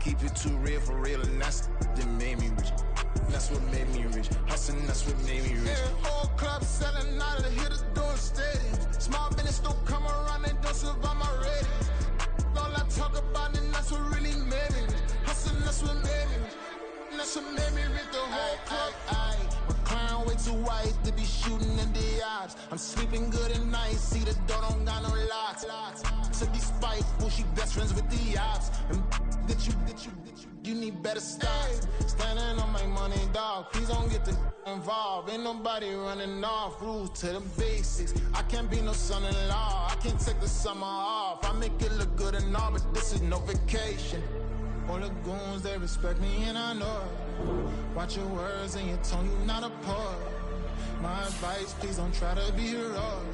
keep it too real for real, and that's that made me rich. That's what made me rich. Hustling, that's what made me rich. Yeah, whole club selling out of the hitters doing stadiums. Small business don't come around, they don't survive my ratings. All I talk about, and that's what really made me rich. Hustling, that's what made me rich. That's what made me rich. The whole club. McLaren way too white to be shooting in the odds. I'm sleeping good at night. See the door don't got no locks. To be spiteful, she best friends with the ops. And you need better stop. Standing on my money, dog. Please don't get the involved. Ain't nobody running off. Rules to the basics. I can't be no son-in-law. I can't take the summer off. I make it look good and all, but this is no vacation. All the goons, they respect me and I know it. Watch your words and your tone, you not a poet. My advice, please don't try to be heroic.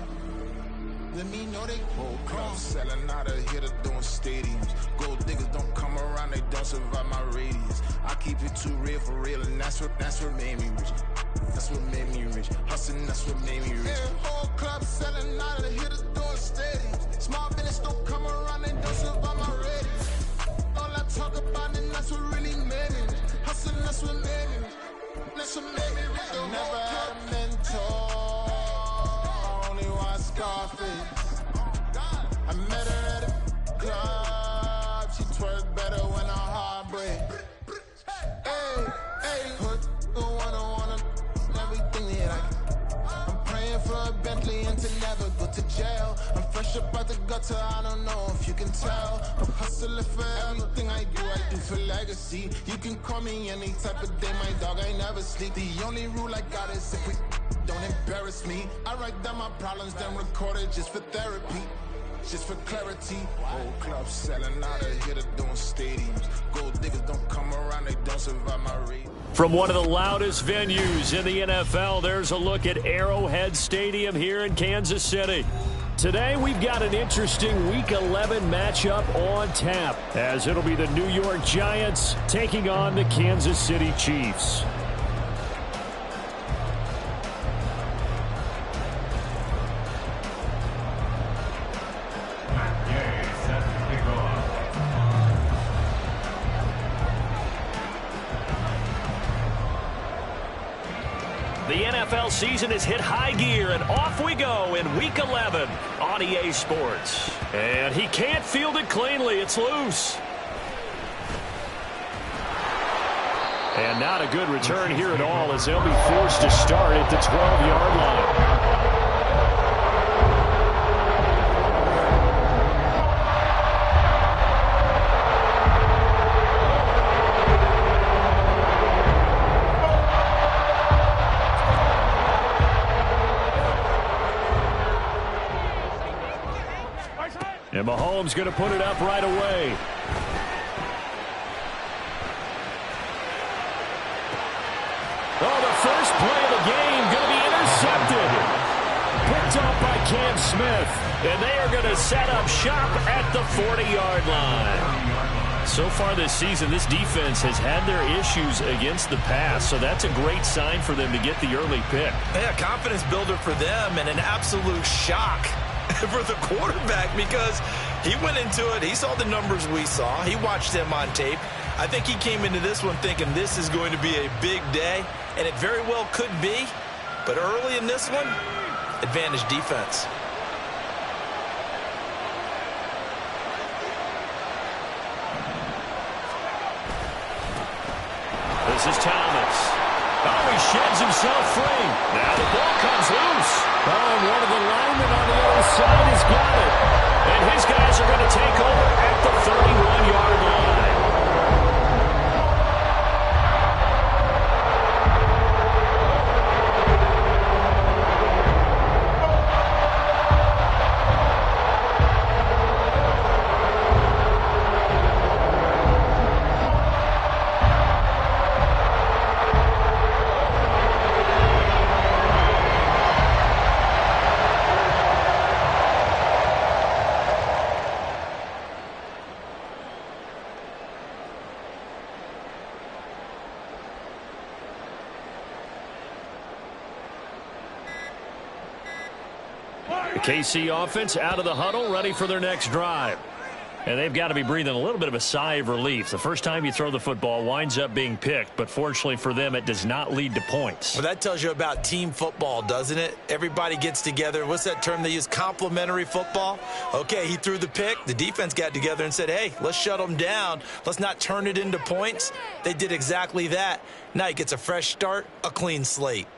Let me know they whole club selling out of here to doing stadiums. Gold diggers don't come around, they don't survive my radius. I keep it too real for real, and that's what made me rich. That's what made me rich. Hustling, that's what made me rich. Yeah, whole club selling out of here to doing stadiums. Small business don't come around, they don't survive my radius. All I talk about, and that's what really made me rich. Hustling, that's what made me rich. That's what made me rich. I never had a mentor. Scarface. I met her at a club. She twerk better when I heartbreak. Hey, put the one everything that I'm praying for a Bentley and to never go to jail. I'm fresh up out the gutter, I don't know if you can tell. I'm hustling for everything I do for legacy. You can call me any type of day, my dog, I never sleep. The only rule I got is if we don't embarrass me. I write down my problems, then record it just for therapy, just for clarity. Whole club selling out of here to doing stadiums. Gold diggers don't come around, they don't survive my rate. From one of the loudest venues in the NFL, there's a look at Arrowhead Stadium here in Kansas City. Today, we've got an interesting Week 11 matchup on tap, as it'll be the New York Giants taking on the Kansas City Chiefs. The NFL season has hit high gear, and off we go in Week 11 on EA Sports. And he can't field it cleanly. It's loose. And not a good return here at all, as they'll be forced to start at the 12-yard line. And Mahomes going to put it up right away. Oh, the first play of the game going to be intercepted. Picked off by Cam Smith. And they are going to set up shop at the 40-yard line. So far this season, this defense has had their issues against the pass, so that's a great sign for them to get the early pick. Yeah, confidence builder for them, and an absolute shock for the quarterback, because he went into it, he saw the numbers we saw, he watched them on tape. I think he came into this one thinking this is going to be a big day, and it very well could be, but early in this one, advantage defense. This is Thomas. Oh, he sheds himself free. Now the ball comes loose. Oh, and one of the linemen on the other side has got it. And his guys are going to take over at the 31-yard line. The KC offense out of the huddle, ready for their next drive. And they've got to be breathing a little bit of a sigh of relief. The first time you throw the football winds up being picked, but fortunately for them, it does not lead to points. Well, that tells you about team football, doesn't it? Everybody gets together. What's that term they use? Complementary football? Okay, he threw the pick. The defense got together and said, hey, let's shut them down. Let's not turn it into points. They did exactly that. Now he gets a fresh start, a clean slate.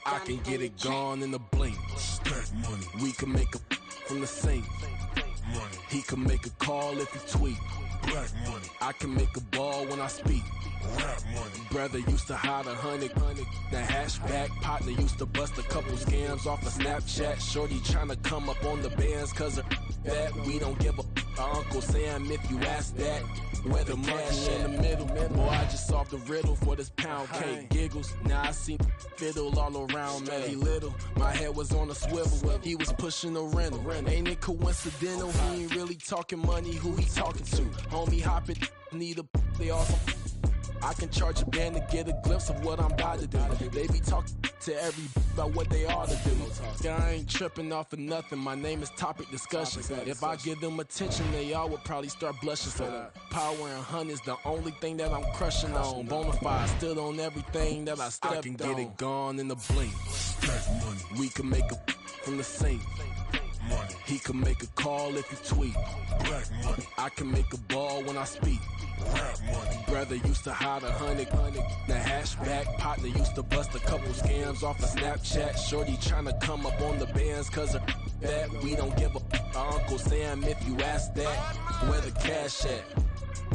I can get it gone in a blink. Money. We can make a from the sink. Money. He can make a call if he tweet. Black money. I can make a ball when I speak. Rap money. Brother used to hide 100. The hashback partner used to bust a couple scams off of Snapchat. Shorty tryna come up on the bands cause of that. We don't give a Uncle Sam if you ask that. Where the monkey in the middle. Boy, I just solved the riddle for this pound cake. Giggles, now I see fiddle all around me. He little, my head was on a swivel. He was pushing a rental. Ain't it coincidental? He ain't really talking money. Who he talking to? Homie hopping, need a they also. I can charge a band to get a glimpse of what I'm about to do. They be talking to every about what they ought to do. I ain't tripping off of nothing. My name is Topic Discussion. If I give them attention, they all would probably start blushing. So power and hunt is the only thing that I'm crushing on. Bonafide stood on everything that I stepped on. I can get it gone in a blink. We can make a from the sink. Money. He can make a call if he tweet. Black money. I can make a ball when I speak. Rap money. Brother used to hide 100. The hashback partner used to bust a couple scams off of Snapchat. Shorty tryna come up on the bands cause of that. We don't give a Uncle Sam if you ask that. Where the cash at?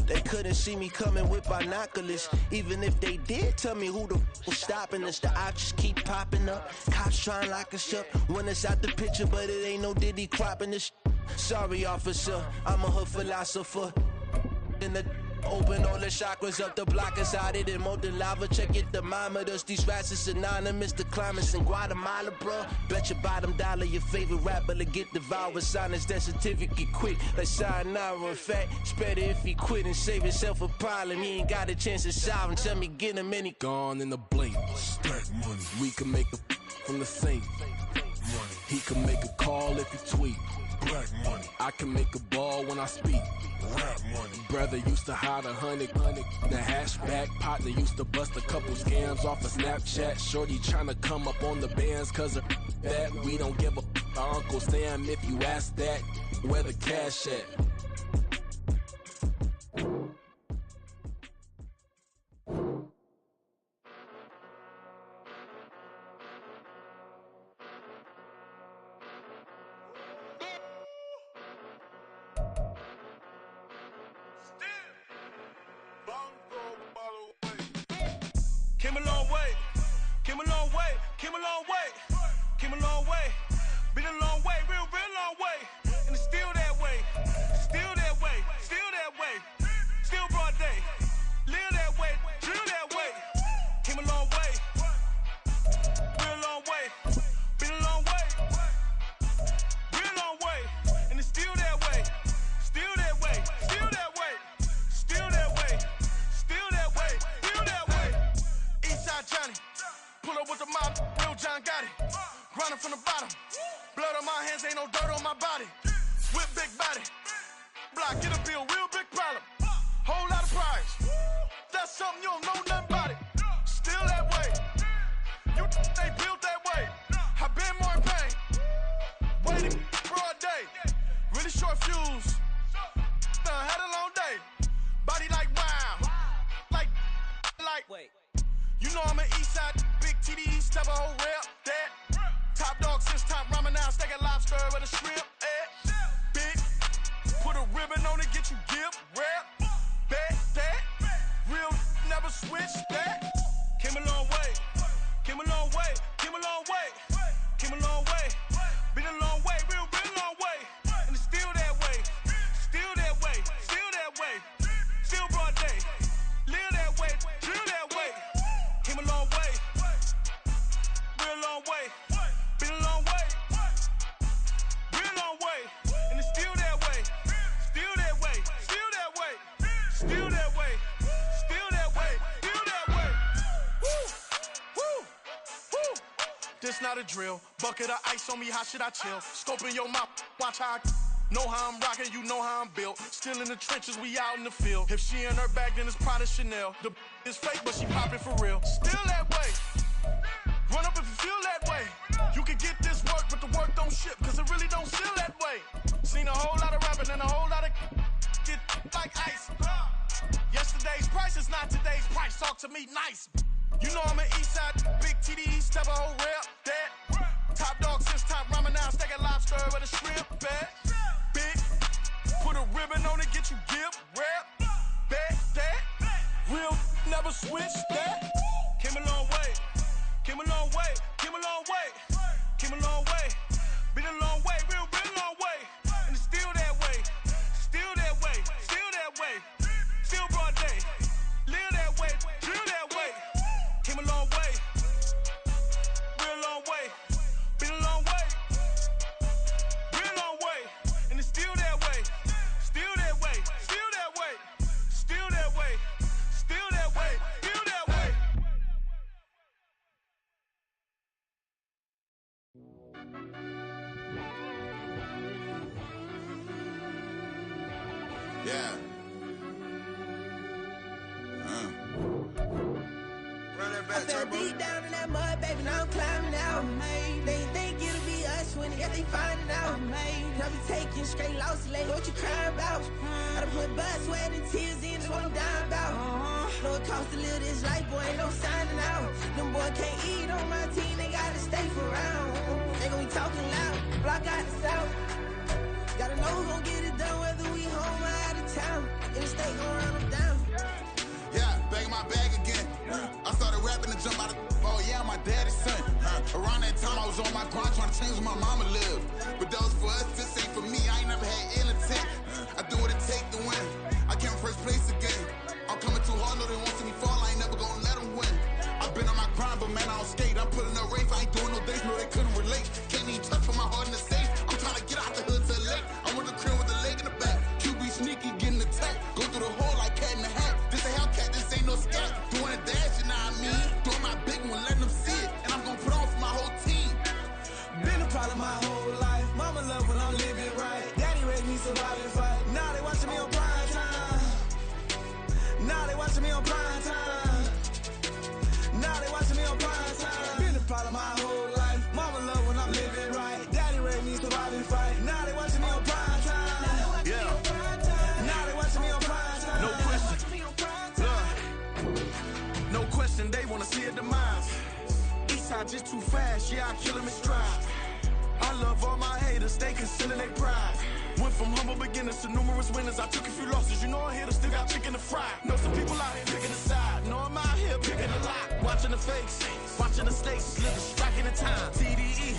They couldn't see me coming with binoculars. Even if they did, tell me who the was stopping us. The options keep popping up. Cops trying to lock us up. When it's out the picture, but it ain't no Diddy cropping this. Sorry, officer, I'm a hood philosopher. In the open all the chakras up the block inside it and molten lava. Check your thermometers. These rats is anonymous. The climates in Guatemala, bro. Bet your bottom dollar your favorite rapper to get devoured. Sign his death certificate quick. Like sayonara. In fact, it's better if he quit and save himself a problem. He ain't got a chance to solve him. Tell me get him any gone in a blink. Stack money. We can make a from the sink. Money. He can make a call if he tweet. Black money. I can make a ball when I speak. Rap money. Brother used to hide 100. The hashback partner used to bust a couple scams off of Snapchat. Shorty tryna come up on the bands cause of that. We don't give a Uncle Sam if you ask that. Where the cash at? a long way, came a long way, came a long way. Been a long way, real long way. And it's still that way, still that way, still that way. Still broad day, live that way, drill that way. Came a long way, real long way. Been a long way, real long way. And it's still that way, still that way, still that way. Still that way, still that way, still that way. Eastside Johnny, pull up with the mob, real John Gotti. Grinding from the bottom. Blood on my hands, ain't no dirt on my body. Whip big body. Block, get a bill, real big problem. Whole lot of prize. That's something you don't know nothing about it. Still that way. You they built that way. I been more in pain. Waiting broad day. Really short fuse. Had a long day. Body like wow. Like. Wait. You know I'm an Eastside, big TDE, step a whole rep. That. Top dog since top ramen now, steak a lobster with a shrimp. Big, put a ribbon on it, get you give, rap. Bet that, real never switch that. Came a long way, came a long way, came a long way, came a long way. Been a long way, real long way. And it's still that way, still that way, still that way. Still broad day, live that way, drill that way. Came a long way, real long way. Been a long way, real long way, and it's still that way, still that way, still that way, still that way, still that way, still that way. Woo, woo, woo. This not a drill, bucket of ice on me, how should I chill? Scope in your mouth, watch how I know how I'm rocking, you know how I'm built. Still in the trenches, we out in the field. If she in her bag, then it's Prada Chanel. The is fake, but she poppin' for real. Still that way. Run up if you feel that way. You can get this work, but the work don't ship, cause it really don't feel that way. Seen a whole lot of rapping and a whole lot of get like ice. Yesterday's price is not today's price. Talk to me nice. You know I'm an Eastside, big TDE, step a whole rep. That. Top dog since top ramen now, steak a lobster with a shrimp. Bet. Big. Put a ribbon on it, get you give, rap. Bet that. Real never switch that. Came a long way. Came a long way, came a long way, came a long way. Been a long way, real long way. And it's still that way, still that way, still that way. Still broad day, live that way, drill that way. Came a long way, real long way. Been a long way, real long way. And it's still that way, still that way, still that way, still that way, still that way, still that way. Yeah. Run that back, I fell turbo. deep down in that mud, baby, now I'm climbing out. They think it'll be us when they finding out. I be taking straight losses lately, what you crying about? I done put blood, sweat, and tears in, that's what I'm dying about. Know it costs to live this life, boy, ain't no signing out. Them boy can't eat on my team, they gotta stay for round. They gon' be talking loud, block out the south. Gotta know who gon' get it done, whether we home or out of town. In the state gon' run them down. Yeah, back in my bag again. I started rapping to jump out of. Oh yeah, I'm my daddy's son. Around that time I was on my grind trying to change where my mama lived. But that was for us, this ain't for me. I ain't never had ill intent. I do what it take to win. I came first place again. I'm coming too hard, no they won't see me fall. I ain't never gonna let them win. I've been on my grind, but man I don't skate. I'm putting up race, I ain't doing no days, no they couldn't relate. Can't even touch for my heart in the safe. I'm trying to get out the hood to the lake. I'm with the crib with the leg in the back. QB sneaky, getting attacked. Go through the hole like cat in the hat. This a Hellcat, this ain't no scat. Doing a dash, you know what I mean? Doing my big one, letting them see it. And I'm gonna put on for my whole team. Been a problem my whole life. Mama love when I'm living right. Daddy raised me survive and fight. Now they watching me on prime time. Now they watching me on prime time. Now they watching me on prime time. Been a problem my whole life. Mama love when I'm living right. Daddy raised me survive and fight. Now they watching me on prime time. Yeah. Now they watching me on prime time. No question. No question, they wanna see a demise. Eastside just too fast, yeah, I kill him in stride. I love all my haters, they concealing their pride. Went from humble beginners to numerous winners. I took a few losses, you know I hit, still got chicken to fry. Know some people out here picking a side. Know I'm out here picking a lot. Watching the fakes, watching Switching the states, living striking the time. TDE,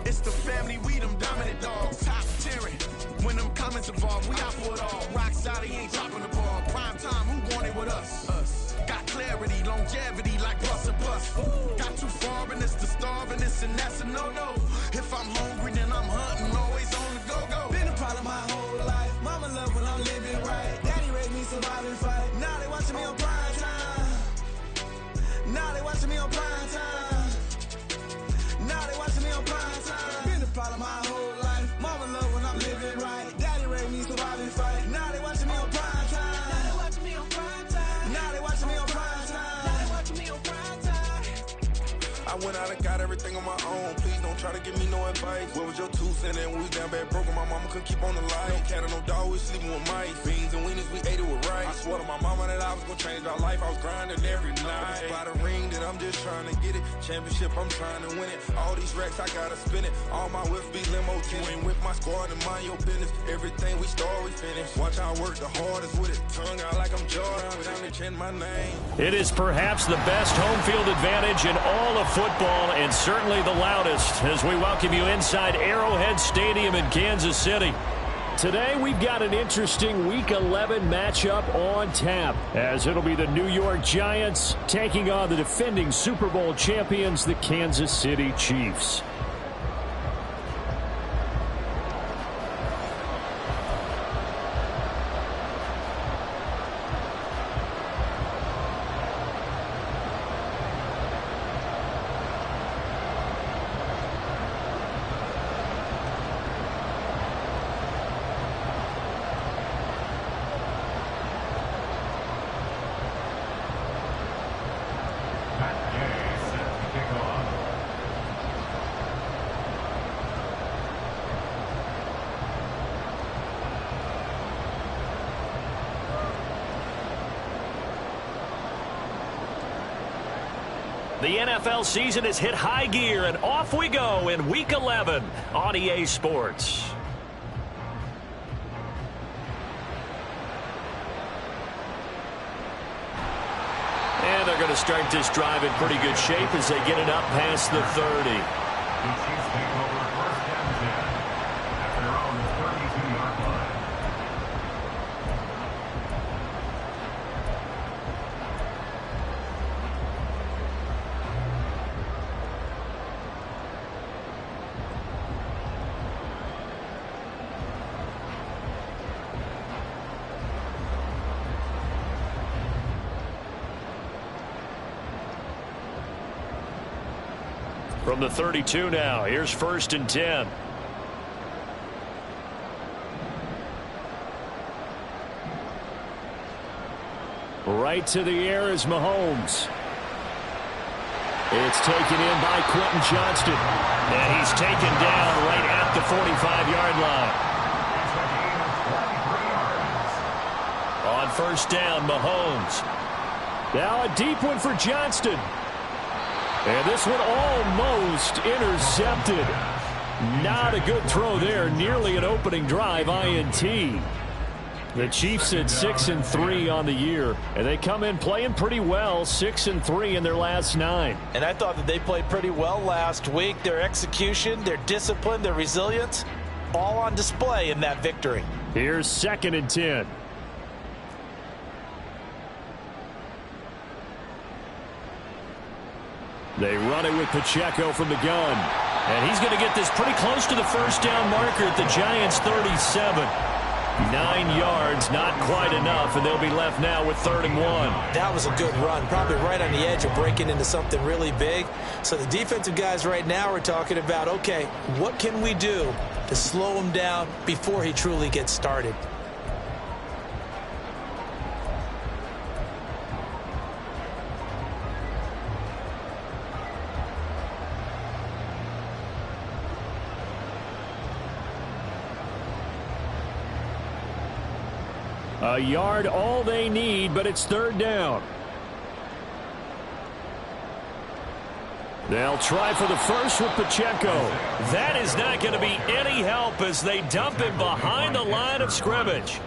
it's the family, we them dominant dogs. Top tiering, when them comments involved, we out for it all. Rock solid, ain't dropping the ball. Prime time, who want it with us? Us. Got clarity, longevity, like bus and bus. Got too far and it's the starving, this and that's a no-no. If I'm hungry, then I'm hunting, always on the go-go. Been a problem my whole life. Mama love when I'm living right. Daddy raised me survive and fight. Now they watching me on prime time. Now they watching me on prime time. Now they watching me on prime time. Been a problem my whole life. Mama love when I'm living right. Daddy raised me survive and fight. Now they watching me on prime time. Now they watching me on prime time. Now they watching me on prime time. Now they watching me on prime time. I went out and got everything on my own. Please don't try to give me no advice. What was your 2 cents and we was down bad broke and my mama couldn't keep on the light. No cat or no dog, we sleeping with mice. Beans and weenies, we ate it with rice. I swore to my mama that I was gonna change our life. I was grinding every night. By the ring that I'm just trying to get it. Championship, I'm trying to win it. All these racks, I gotta spin it. All my whips be limo tinted. Ain't with my squad and mind your business. Everything we start, we finish. Watch how I work the hardest with it. Tongue out like I'm Jordan. Time to chant my name. It is perhaps the best home field advantage in all of football, and certainly the loudest, as we welcome you inside Arrowhead Stadium in Kansas City. Today we've got an interesting Week 11 matchup on tap, as it'll be the New York Giants taking on the defending Super Bowl champions, the Kansas City Chiefs. The NFL season has hit high gear, and off we go in Week 11 on EA Sports. And they're going to start this drive in pretty good shape as they get it up past the 30. The Chiefs take over first and 10 at their own 32-yard line. From the 32 now, here's first and 10. Right to the air is Mahomes. It's taken in by Quentin Johnston. And he's taken down right at the 45-yard line. On first down, Mahomes. Now a deep one for Johnston. And this one almost intercepted. Not a good throw there. Nearly an opening drive INT. The Chiefs at 6-3 on the year, and they come in playing pretty well, 6-3 in their last 9. And I thought that they played pretty well last week. Their execution, their discipline, their resilience, all on display in that victory. Here's second and 10. They run it with Pacheco from the gun. And he's going to get this pretty close to the first down marker at the Giants' 37. 9 yards, not quite enough, and they'll be left now with 3rd and 1. That was a good run, probably right on the edge of breaking into something really big. So the defensive guys right now are talking about, okay, what can we do to slow him down before he truly gets started? A yard all they need, but it's 3rd down. They'll try for the first with Pacheco. That is not going to be any help as they dump him behind the line of scrimmage.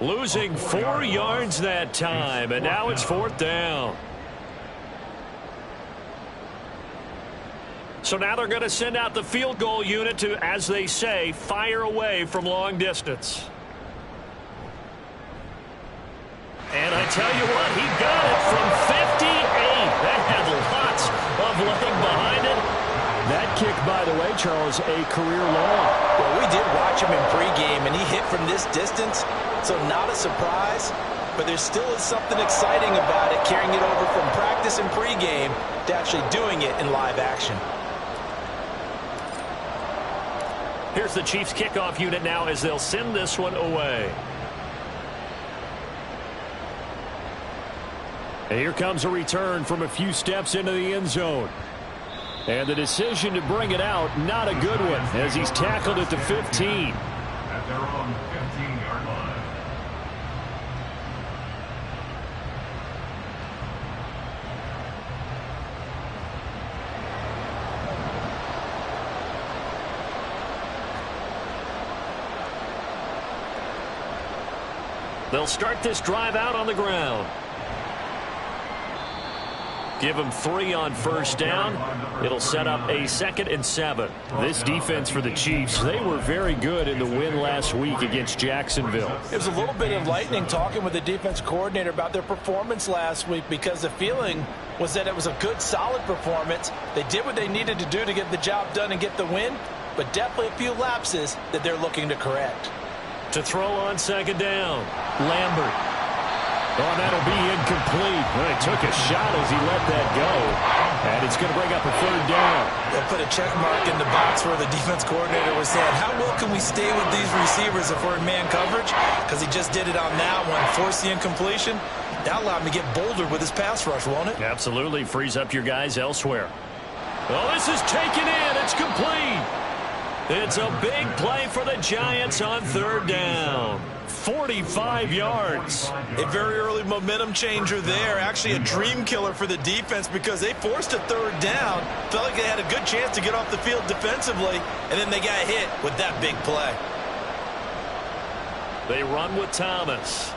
Losing 4 yards that time, and now it's 4th down. So now they're going to send out the field goal unit to, as they say, fire away from long distance. And I tell you what, he got it from 58. That had lots of leg behind it. That kick, by the way, Charles, a career long. Well, we did watch him in pregame, and he hit from this distance, so not a surprise. But there still is something exciting about it, carrying it over from practice and pregame to actually doing it in live action. Here's the Chiefs kickoff unit now as they'll send this one away. And here comes a return from a few steps into the end zone. And the decision to bring it out, not a good one, as he's tackled at the 15. At their own 15-yard line. They'll start this drive out on the ground. Give them 3 on first down. It'll set up a 2nd and 7. This defense for the Chiefs, they were very good in the win last week against Jacksonville. It was a little bit enlightening talking with the defense coordinator about their performance last week, because the feeling was that it was a good, solid performance. They did what they needed to do to get the job done and get the win, but definitely a few lapses that they're looking to correct. To throw on 2nd down, Lambert. Oh, that'll be incomplete. Well, he took a shot as he let that go. And it's going to bring up a 3rd down. They'll put a check mark in the box where the defense coordinator was saying, how well can we stay with these receivers if we're in man coverage? Because he just did it on that one, forced the incompletion. That allowed him to get bolder with his pass rush, won't it? Absolutely. Frees up your guys elsewhere. Well, this is taken in. It's complete. It's a big play for the Giants on 3rd down. 45 yards. A very early momentum changer there. Actually a dream killer for the defense, because they forced a 3rd down. Felt like they had a good chance to get off the field defensively, and then they got hit with that big play. They run with Thomas.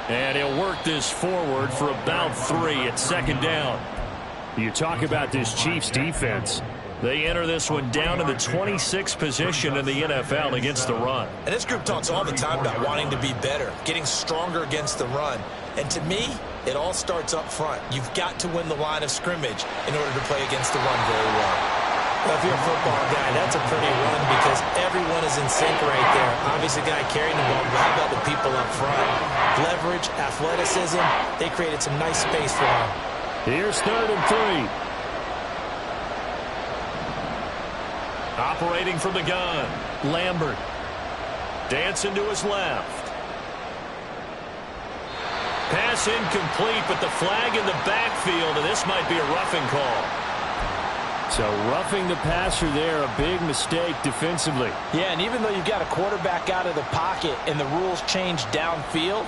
And he'll work this forward for about 3 at 2nd down. You talk about this Chiefs defense. They enter this one down in the 26th position in the NFL against the run. And this group talks all the time about wanting to be better, getting stronger against the run. And to me, it all starts up front. You've got to win the line of scrimmage in order to play against the run very well. Well, if you're a football guy, that's a pretty run, because everyone is in sync right there. Obviously, the guy carrying the ball, but how about the people up front? Leverage, athleticism, they created some nice space for him. Here's 3rd and 3. Operating from the gun, Lambert. Dancing to his left. Pass incomplete, but the flag in the backfield, and this might be a roughing call. So roughing the passer there, a big mistake defensively. Yeah, and even though you've got a quarterback out of the pocket and the rules change downfield,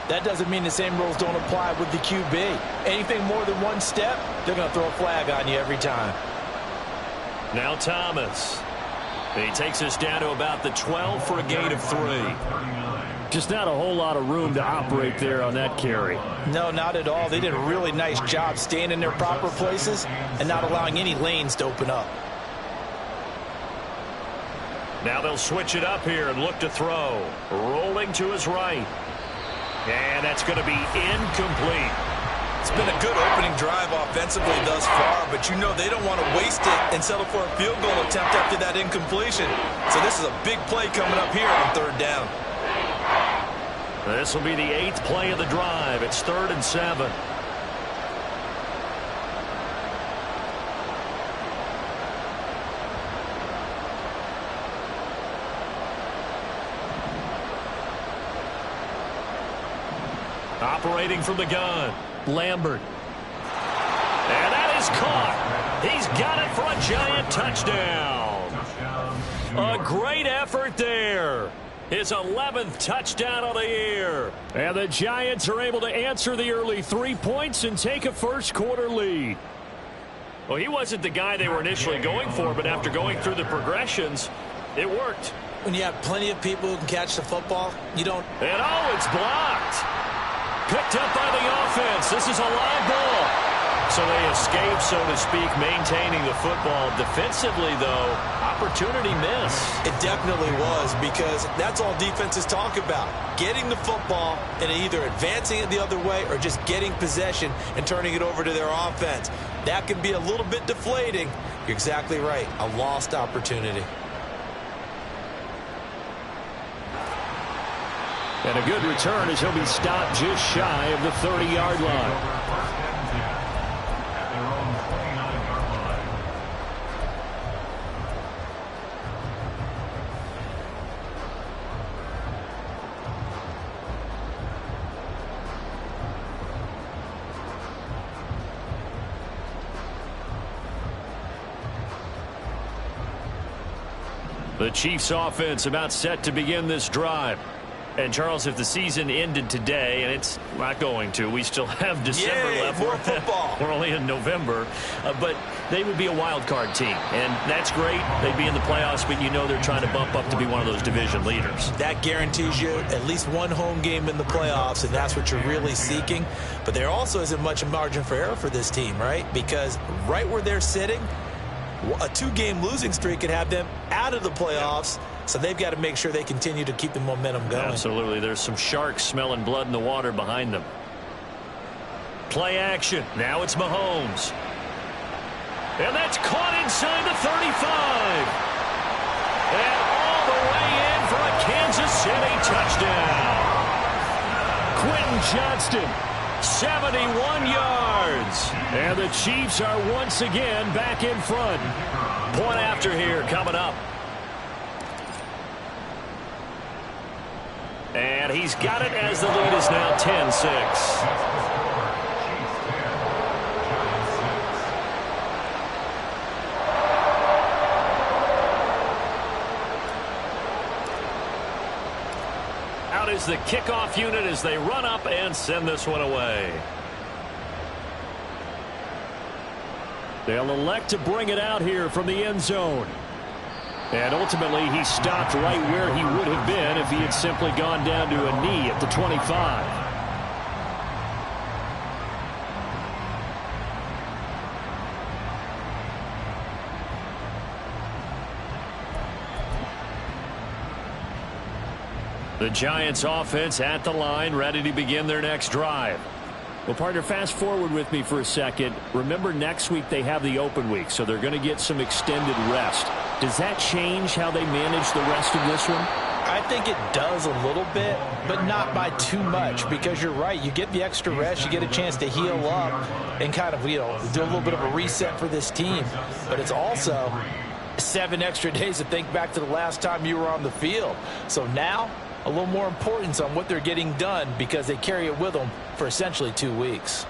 that doesn't mean the same rules don't apply with the QB. Anything more than one step, they're going to throw a flag on you every time. Now Thomas. He takes us down to about the 12 for a gain of 3. Just not a whole lot of room to operate there on that carry. No, not at all. They did a really nice job staying in their proper places and not allowing any lanes to open up. Now they'll switch it up here and look to throw. Rolling to his right. And that's going to be incomplete. It's been a good opening drive offensively thus far, but you know they don't want to waste it and settle for a field goal attempt after that incompletion. So this is a big play coming up here on 3rd down. This will be the 8th play of the drive. It's 3rd and 7. Operating from the gun, Lambert. And that is caught. He's got it for a Giant touchdown. A great effort there. His 11th touchdown of the year. And the Giants are able to answer the early 3 points and take a first-quarter lead. Well, he wasn't the guy they were initially going for, but after going through the progressions, it worked. When you have plenty of people who can catch the football, you don't... And oh, it's blocked. Picked up by the offense. This is a live ball. So they escape, so to speak, maintaining the football. Defensively, though, opportunity miss. It definitely was, because that's all defenses talk about. Getting the football and either advancing it the other way or just getting possession and turning it over to their offense. That can be a little bit deflating. You're exactly right. A lost opportunity. And a good return as he'll be stopped just shy of the 30-yard line. The Chiefs offense about set to begin this drive. And, Charles, if the season ended today, and it's not going to, we still have December left. More football. We're only in November. But they would be a wild card team. And that's great. They'd be in the playoffs, but you know they're trying to bump up to be one of those division leaders. That guarantees you at least one home game in the playoffs, and that's what you're really seeking. But there also isn't much margin for error for this team, right? Because right where they're sitting, a 2-game losing streak could have them out of the playoffs. So they've got to make sure they continue to keep the momentum going. Absolutely. There's some sharks smelling blood in the water behind them. Play action. Now it's Mahomes. And that's caught inside the 35. And all the way in for a Kansas City touchdown. Quentin Johnston, 71 yards. And the Chiefs are once again back in front. Point after here coming up. And he's got it as the lead is now 10-6. Out is the kickoff unit as they run up and send this one away. They'll elect to bring it out here from the end zone. And ultimately, he stopped right where he would have been if he had simply gone down to a knee at the 25. The Giants offense at the line, ready to begin their next drive. Well, partner, fast forward with me for a second. Remember, next week they have the open week, so they're going to get some extended rest. Does that change how they manage the rest of this one? I think it does a little bit, but not by too much, because you're right. You get the extra rest, you get a chance to heal up and kind of, do a little bit of a reset for this team. But it's also 7 extra days to think back to the last time you were on the field. So now, a little more importance on what they're getting done because they carry it with them for essentially 2 weeks.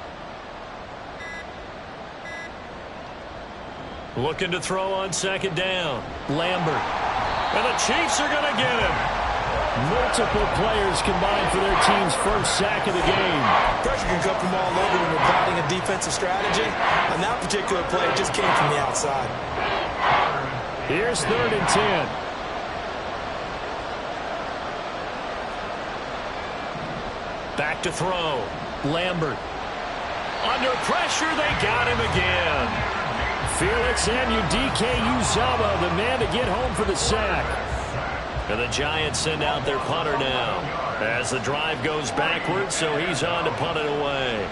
Looking to throw on second down. Lambert. And the Chiefs are going to get him. Multiple players combined for their team's first sack of the game. Pressure can come from all over when you're plotting a defensive strategy. On that particular play, it just came from the outside. Here's 3rd and 10. Back to throw. Lambert. Under pressure, they got him again. Felix Anudike-Uzomah, the man to get home for the sack. And the Giants send out their punter now. As the drive goes backwards, so he's on to punt it away.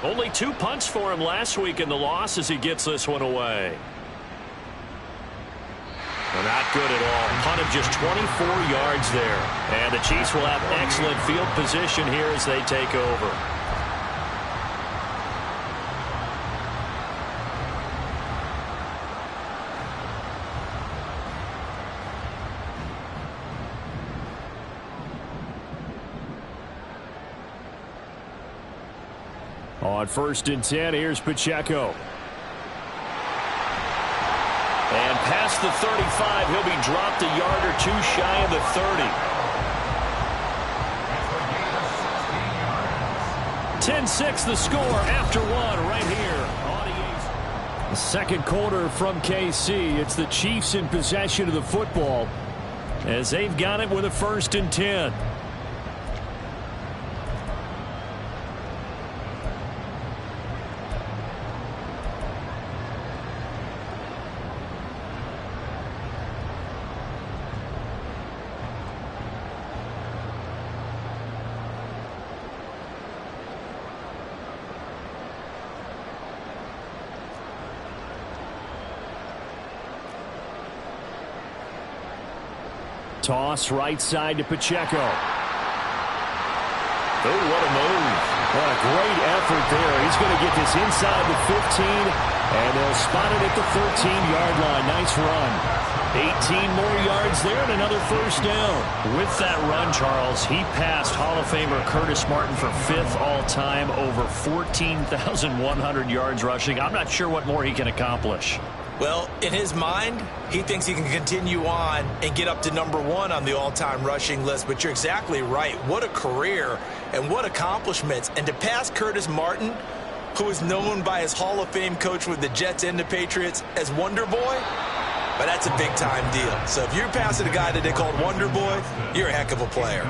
Only 2 punts for him last week in the loss as he gets this one away. Well, not good at all. Punt of just 24 yards there. And the Chiefs will have excellent field position here as they take over. On 1st and 10, here's Pacheco. And past the 35, he'll be dropped a yard or 2 shy of the 30. 10-6 the score after 1 right here. The second quarter from KC. It's the Chiefs in possession of the football as they've got it with a 1st and 10. Toss right side to Pacheco. Oh, what a move. What a great effort there. He's going to get this inside the 15, and they'll spot it at the 13-yard line. Nice run. 18 more yards there and another first down. With that run, Charles, he passed Hall of Famer Curtis Martin for 5th all-time, over 14,100 yards rushing. I'm not sure what more he can accomplish. Well, in his mind, he thinks he can continue on and get up to number 1 on the all-time rushing list. But you're exactly right. What a career and what accomplishments. And to pass Curtis Martin, who is known by his Hall of Fame coach with the Jets and the Patriots as Wonder Boy, but that's a big-time deal. So if you're passing a guy that they called Wonder Boy, you're a heck of a player.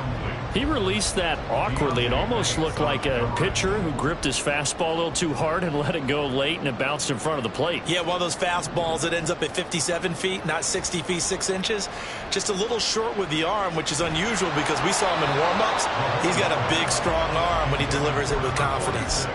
He released that awkwardly. It almost looked like a pitcher who gripped his fastball a little too hard and let it go late, and it bounced in front of the plate. Yeah, one of those fastballs that ends up at 57 feet, not 60 feet, 6 inches. Just a little short with the arm, which is unusual because we saw him in warm-ups. He's got a big, strong arm when he delivers it with confidence.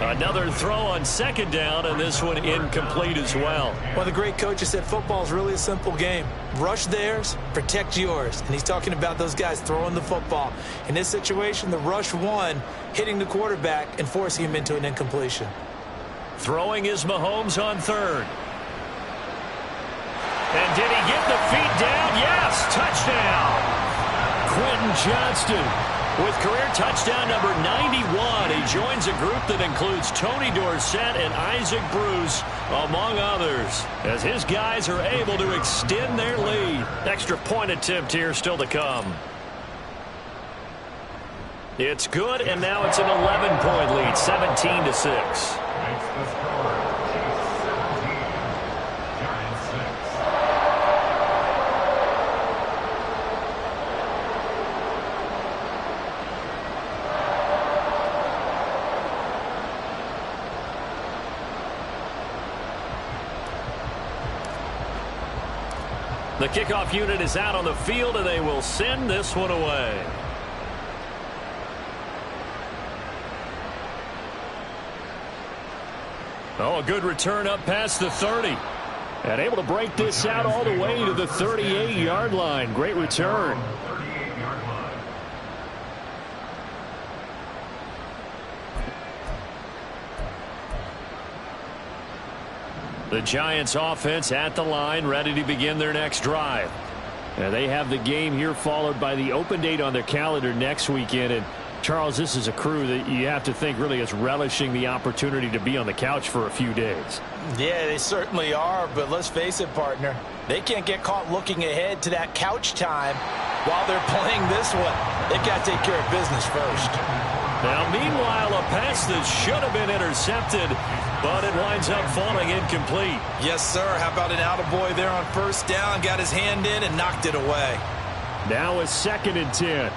Another throw on 2nd down, and this one incomplete as well. Well, the great coach said football is really a simple game. Rush theirs, protect yours. And he's talking about those guys throwing the football. In this situation, the rush won, hitting the quarterback and forcing him into an incompletion. Throwing is Mahomes on 3rd. And did he get the feet down? Yes, touchdown. Quentin Johnston with career touchdown number 91. He joins a group that includes Tony Dorsett and Isaac Bruce, among others, as his guys are able to extend their lead. Extra point attempt here still to come. It's good, and now it's an 11-point lead, 17-6. The kickoff unit is out on the field, and they will send this one away. Oh, a good return up past the 30. And able to break this out all the way to the 38-yard line. Great return. The Giants offense at the line, ready to begin their next drive. And they have the game here followed by the open date on their calendar next weekend. And Charles, this is a crew that you have to think really is relishing the opportunity to be on the couch for a few days. Yeah, they certainly are, but let's face it, partner. They can't get caught looking ahead to that couch time while they're playing this one. They've got to take care of business first. Now, meanwhile, a pass that should have been intercepted, but it winds up falling incomplete. Yes, sir. How about an attaboy there on 1st down? Got his hand in and knocked it away. Now a 2nd and 10.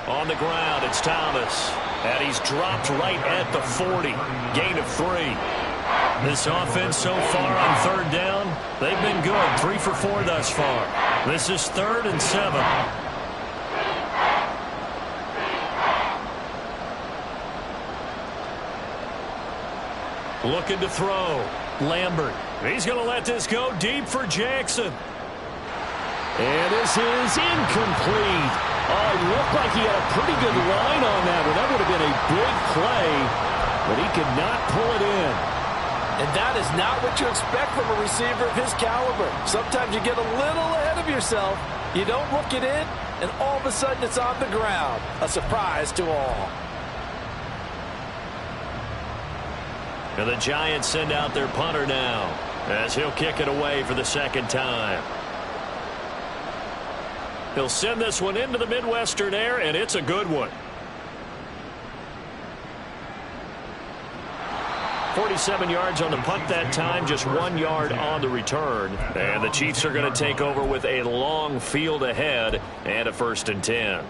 On the ground, it's Thomas. And he's dropped right at the 40. Gain of 3. This offense so far on 3rd down, they've been good. 3 for 4 thus far. This is 3rd and 7. Looking to throw. Lambert. He's going to let this go deep for Jackson. And this is incomplete. Oh, it looked like he had a pretty good line on that one. That would have been a big play, but he could not pull it in. And that is not what you expect from a receiver of his caliber. Sometimes you get a little ahead of yourself. You don't look it in, and all of a sudden it's on the ground. A surprise to all. And the Giants send out their punter now, as he'll kick it away for the 2nd time. He'll send this one into the Midwestern air, and it's a good one. 47 yards on the punt that time, just 1 yard on the return. And the Chiefs are going to take over with a long field ahead and a 1st and 10.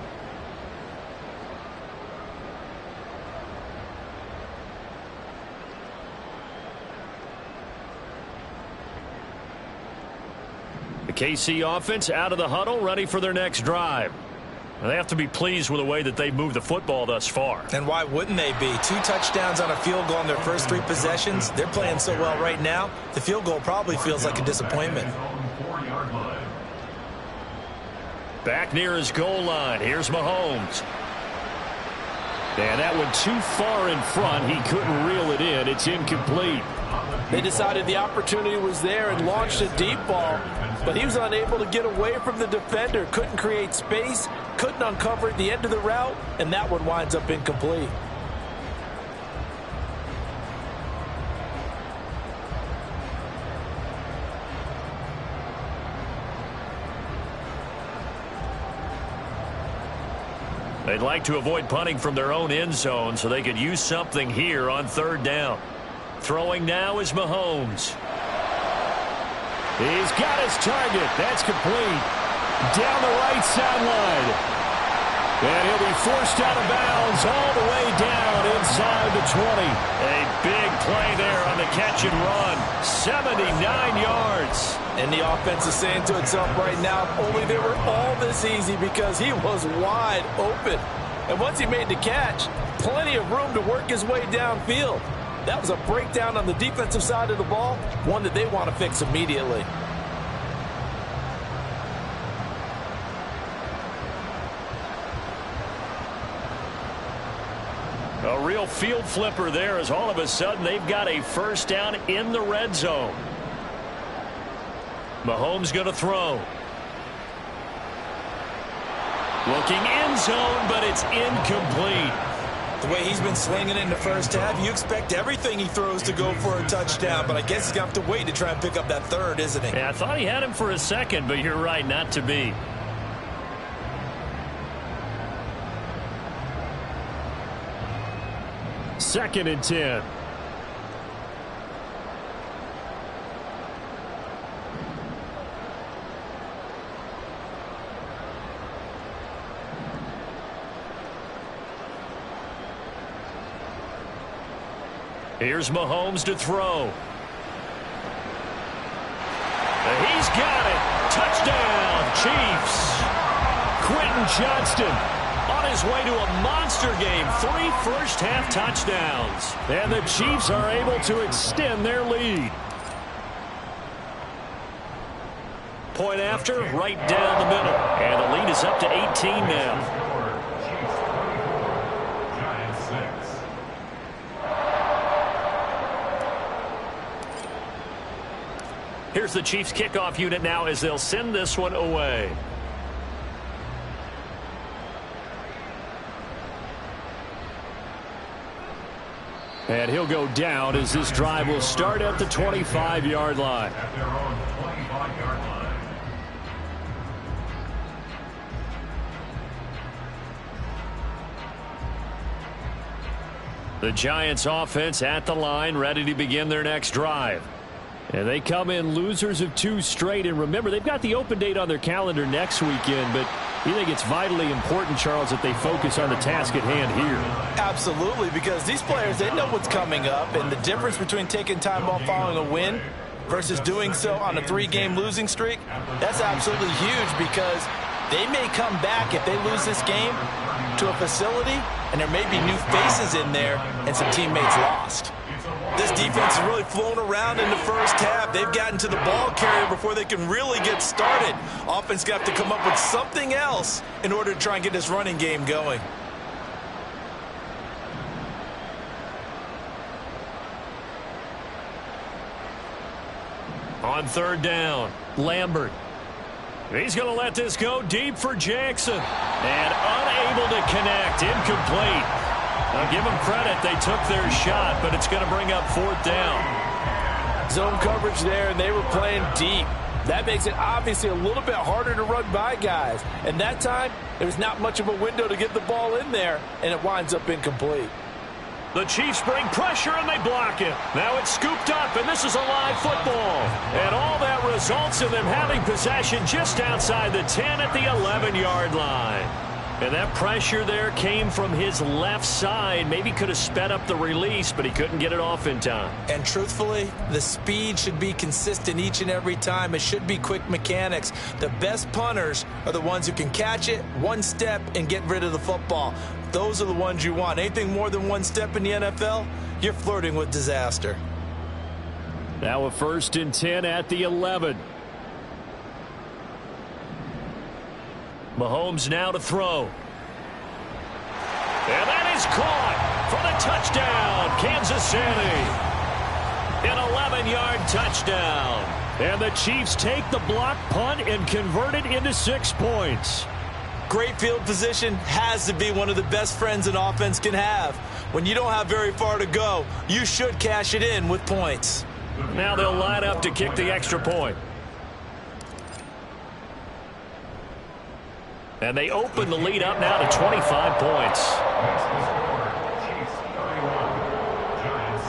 The KC offense out of the huddle, ready for their next drive. They have to be pleased with the way that they've moved the football thus far. And why wouldn't they be? 2 touchdowns on a field goal in their first 3 possessions. They're playing so well right now, the field goal probably feels like a disappointment. Back near his goal line. Here's Mahomes. And that one too far in front. He couldn't reel it in. It's incomplete. They decided the opportunity was there and launched a deep ball, but he was unable to get away from the defender. Couldn't create space, couldn't uncover the end of the route, and that one winds up incomplete. They'd like to avoid punting from their own end zone so they could use something here on 3rd down. Throwing now is Mahomes. He's got his target. That's complete. Down the right sideline. And he'll be forced out of bounds all the way down inside the 20. A big play there on the catch and run. 79 yards. And the offense is saying to itself right now, if only they were all this easy, because he was wide open. And once he made the catch, plenty of room to work his way downfield. That was a breakdown on the defensive side of the ball, one that they want to fix immediately. A real field flipper there, as all of a sudden they've got a 1st down in the red zone. Mahomes going to throw. Looking end zone, but it's incomplete. The way he's been slinging it in the first half, you expect everything he throws to go for a touchdown, but I guess he's going to have to wait to try and pick up that 3rd, isn't he? Yeah, I thought he had him for a second, but you're right, not to be. Second and 10. Here's Mahomes to throw. He's got it. Touchdown, Chiefs. Quentin Johnston on his way to a monster game. 3 first-half touchdowns. And the Chiefs are able to extend their lead. Point after, right down the middle. And the lead is up to 18 now. Here's the Chiefs kickoff unit now as they'll send this one away. And he'll go down as this drive will start at the 25-yard line. At their own 25-yard line. The Giants offense at the line, ready to begin their next drive. And they come in losers of 2 straight. And remember, they've got the open date on their calendar next weekend. But you think it's vitally important, Charles, that they focus on the task at hand here? Absolutely, because these players, they know what's coming up. And the difference between taking time off following a win versus doing so on a 3-game losing streak, that's absolutely huge, because they may come back if they lose this game to a facility and there may be new faces in there and some teammates lost. This defense has really flown around in the first half. They've gotten to the ball carrier before they can really get started. Offense got to come up with something else in order to try and get this running game going. On 3rd down, Lambert. He's going to let this go deep for Jackson. And unable to connect. Incomplete. I'll give them credit. They took their shot, but it's going to bring up 4th down. Zone coverage there, and they were playing deep. That makes it obviously a little bit harder to run by guys. And that time, there was not much of a window to get the ball in there, and it winds up incomplete. The Chiefs bring pressure, and they block it. Now it's scooped up, and this is a live football. And all that results in them having possession just outside the 10 at the 11-yard line. And that pressure there came from his left side. Maybe could have sped up the release, but he couldn't get it off in time. And truthfully, the speed should be consistent each and every time. It should be quick mechanics. The best punters are the ones who can catch it, one step, and get rid of the football. Those are the ones you want. Anything more than one step in the NFL, you're flirting with disaster. Now a 1st and 10 at the 11. Mahomes now to throw. And that is caught for the touchdown, Kansas City. An 11-yard touchdown. And the Chiefs take the block punt and convert it into 6 points. Great field position has to be one of the best friends an offense can have. When you don't have very far to go, you should cash it in with points. Now they'll line up to kick the extra point. And they open the lead up now to 25 points. That's the score. Chiefs 31, Giants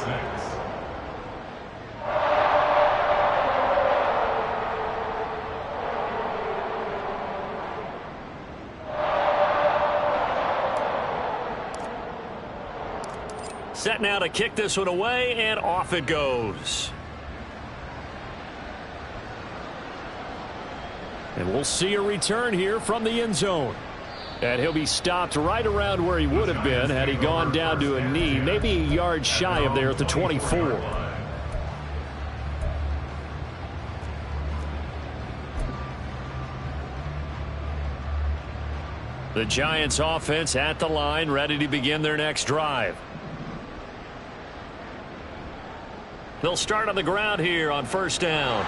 6. Set now to kick this one away, and off it goes. And we'll see a return here from the end zone. And he'll be stopped right around where he would have been had he gone down to a knee, maybe a yard shy of there at the 24. The Giants offense at the line, ready to begin their next drive. They'll start on the ground here on 1st down.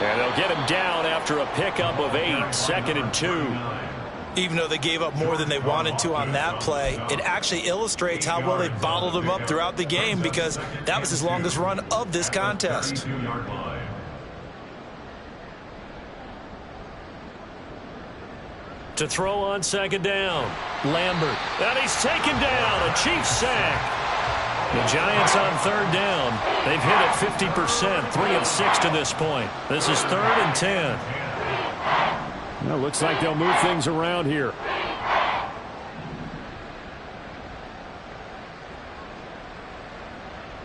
And they'll get him down after a pickup of 8, 2nd and 2. Even though they gave up more than they wanted to on that play, it actually illustrates how well they bottled him up throughout the game, because that was his longest run of this contest. To throw on 2nd down, Lambert. And he's taken down, a Chiefs sack. The Giants on 3rd down. They've hit it 50%, 3 of 6 to this point. This is 3rd and 10. Well, looks like they'll move things around here.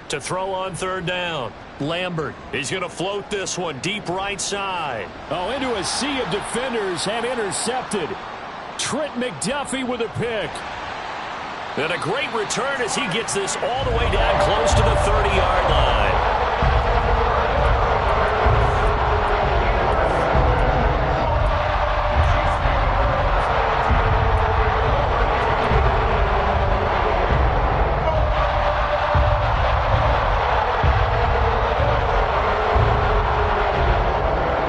To throw on 3rd down, Lambert. He's going to float this one deep right side. Oh, into a sea of defenders and intercepted. Trent McDuffie with a pick. And a great return as he gets this all the way down close to the 30-yard line.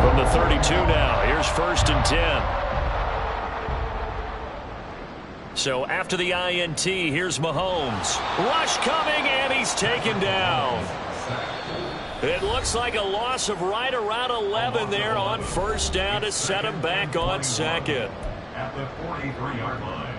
From the 32 now, here's 1st and 10. So after the INT, here's Mahomes. Rush coming, and he's taken down. It looks like a loss of right around 11 there on 1st down to set him back on 2nd. At the 43-yard line.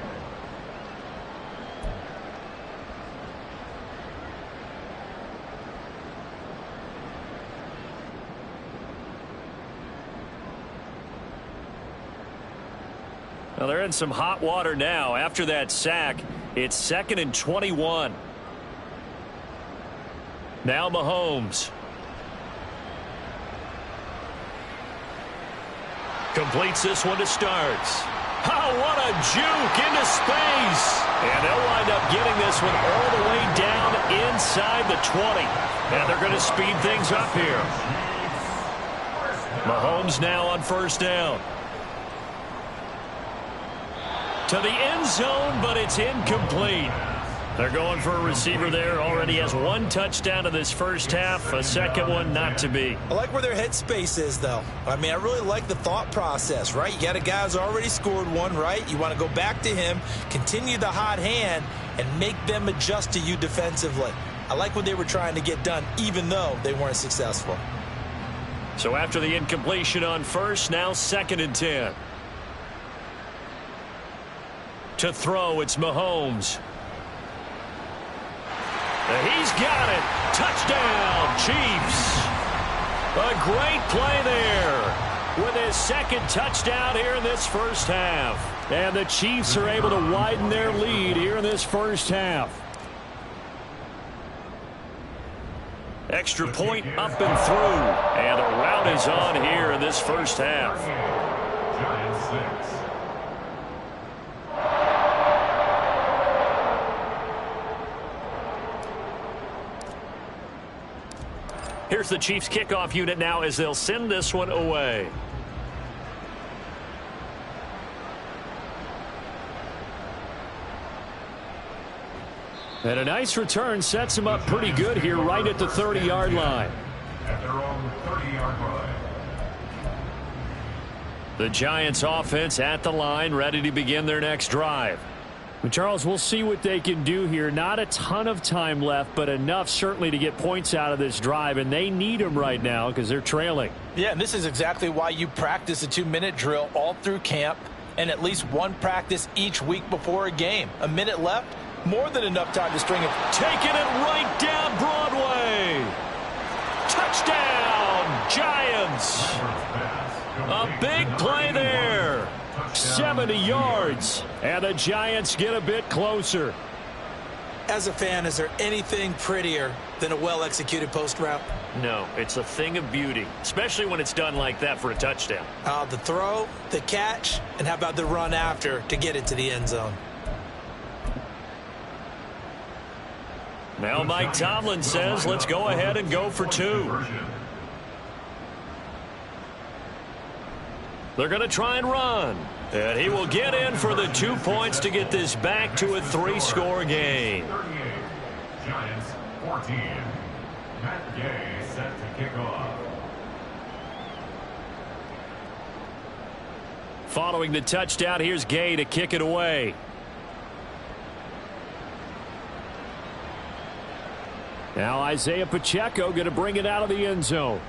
Well, they're in some hot water now. After that sack, it's 2nd and 21. Now Mahomes. Completes this one to Starks. Oh, what a juke into space. And they'll wind up getting this one all the way down inside the 20. And they're going to speed things up here. Mahomes now on 1st down. To the end zone, but it's incomplete. They're going for a receiver there. Already has 1 touchdown in this first half. A second one not to be. I like where their headspace is, though. I mean, I really like the thought process, right? You got a guy who's already scored 1, right? You want to go back to him, continue the hot hand, and make them adjust to you defensively. I like what they were trying to get done, even though they weren't successful. So after the incompletion on 1st, now 2nd and 10. To throw, it's Mahomes. He's got it. Touchdown, Chiefs. A great play there. with his second touchdown here in this first half. And the Chiefs are able to widen their lead here in this first half. Extra point up and through. And the rout is on here in this first half. Giants 6. Here's the Chiefs kickoff unit now as they'll send this one away. And a nice return sets them up pretty good here right at the 30-yard line. At their own 30-yard line. The Giants offense at the line, ready to begin their next drive. But Charles, we'll see what they can do here. Not a ton of time left, but enough certainly to get points out of this drive, and they need them right now because they're trailing. Yeah, and this is exactly why you practice a 2-minute drill all through camp and at least one practice each week before a game. A minute left, more than enough time to string it. Taking it right down Broadway. Touchdown, Giants. A big play there. 70 yards, and the Giants get a bit closer. As a fan, is there anything prettier than a well-executed post route? No, it's a thing of beauty, especially when it's done like that for a touchdown. The throw, the catch, and how about the run after to get it to the end zone? Now Mike Tomlin says, let's go ahead and go for 2. They're going to try and run. And he will get in for the 2 points to get this back to a 3-score game. 38. Giants 14. Matt Gay set to kick off. Following the touchdown, here's Gay to kick it away. Now Isaiah Pacheco going to bring it out of the end zone.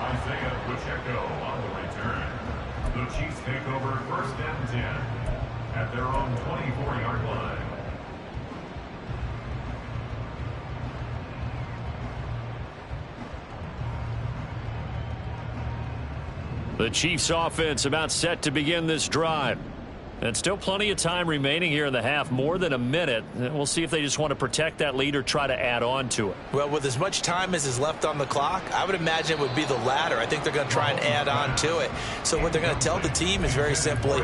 Isaiah Pacheco on the return. The Chiefs take over 1st and 10 at their own 24-yard line. The Chiefs offense about set to begin this drive. And still plenty of time remaining here in the half, more than a minute. We'll see if they just want to protect that lead or try to add on to it. Well, with as much time as is left on the clock, I would imagine it would be the latter. I think they're going to try and add on to it. So what they're going to tell the team is very simply,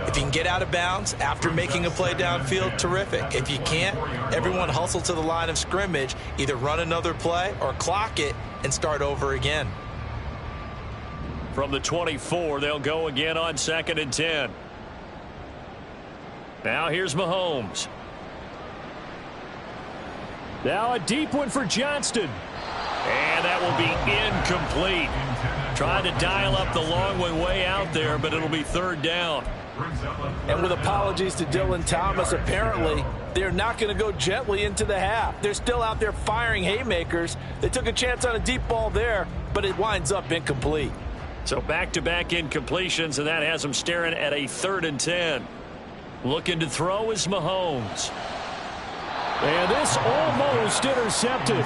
if you can get out of bounds after making a play downfield, terrific. If you can't, everyone hustle to the line of scrimmage, either run another play or clock it and start over again. From the 24, they'll go again on 2nd and 10. Now here's Mahomes. Now a deep one for Johnston. And that will be incomplete. Trying to dial up the long way out there, but it'll be 3rd down. And with apologies to Dylan Thomas, apparently they're not going to go gently into the half. They're still out there firing haymakers. They took a chance on a deep ball there, but it winds up incomplete. So back-to-back incompletions, and that has them staring at a 3rd and 10. Looking to throw is Mahomes. And this almost intercepted.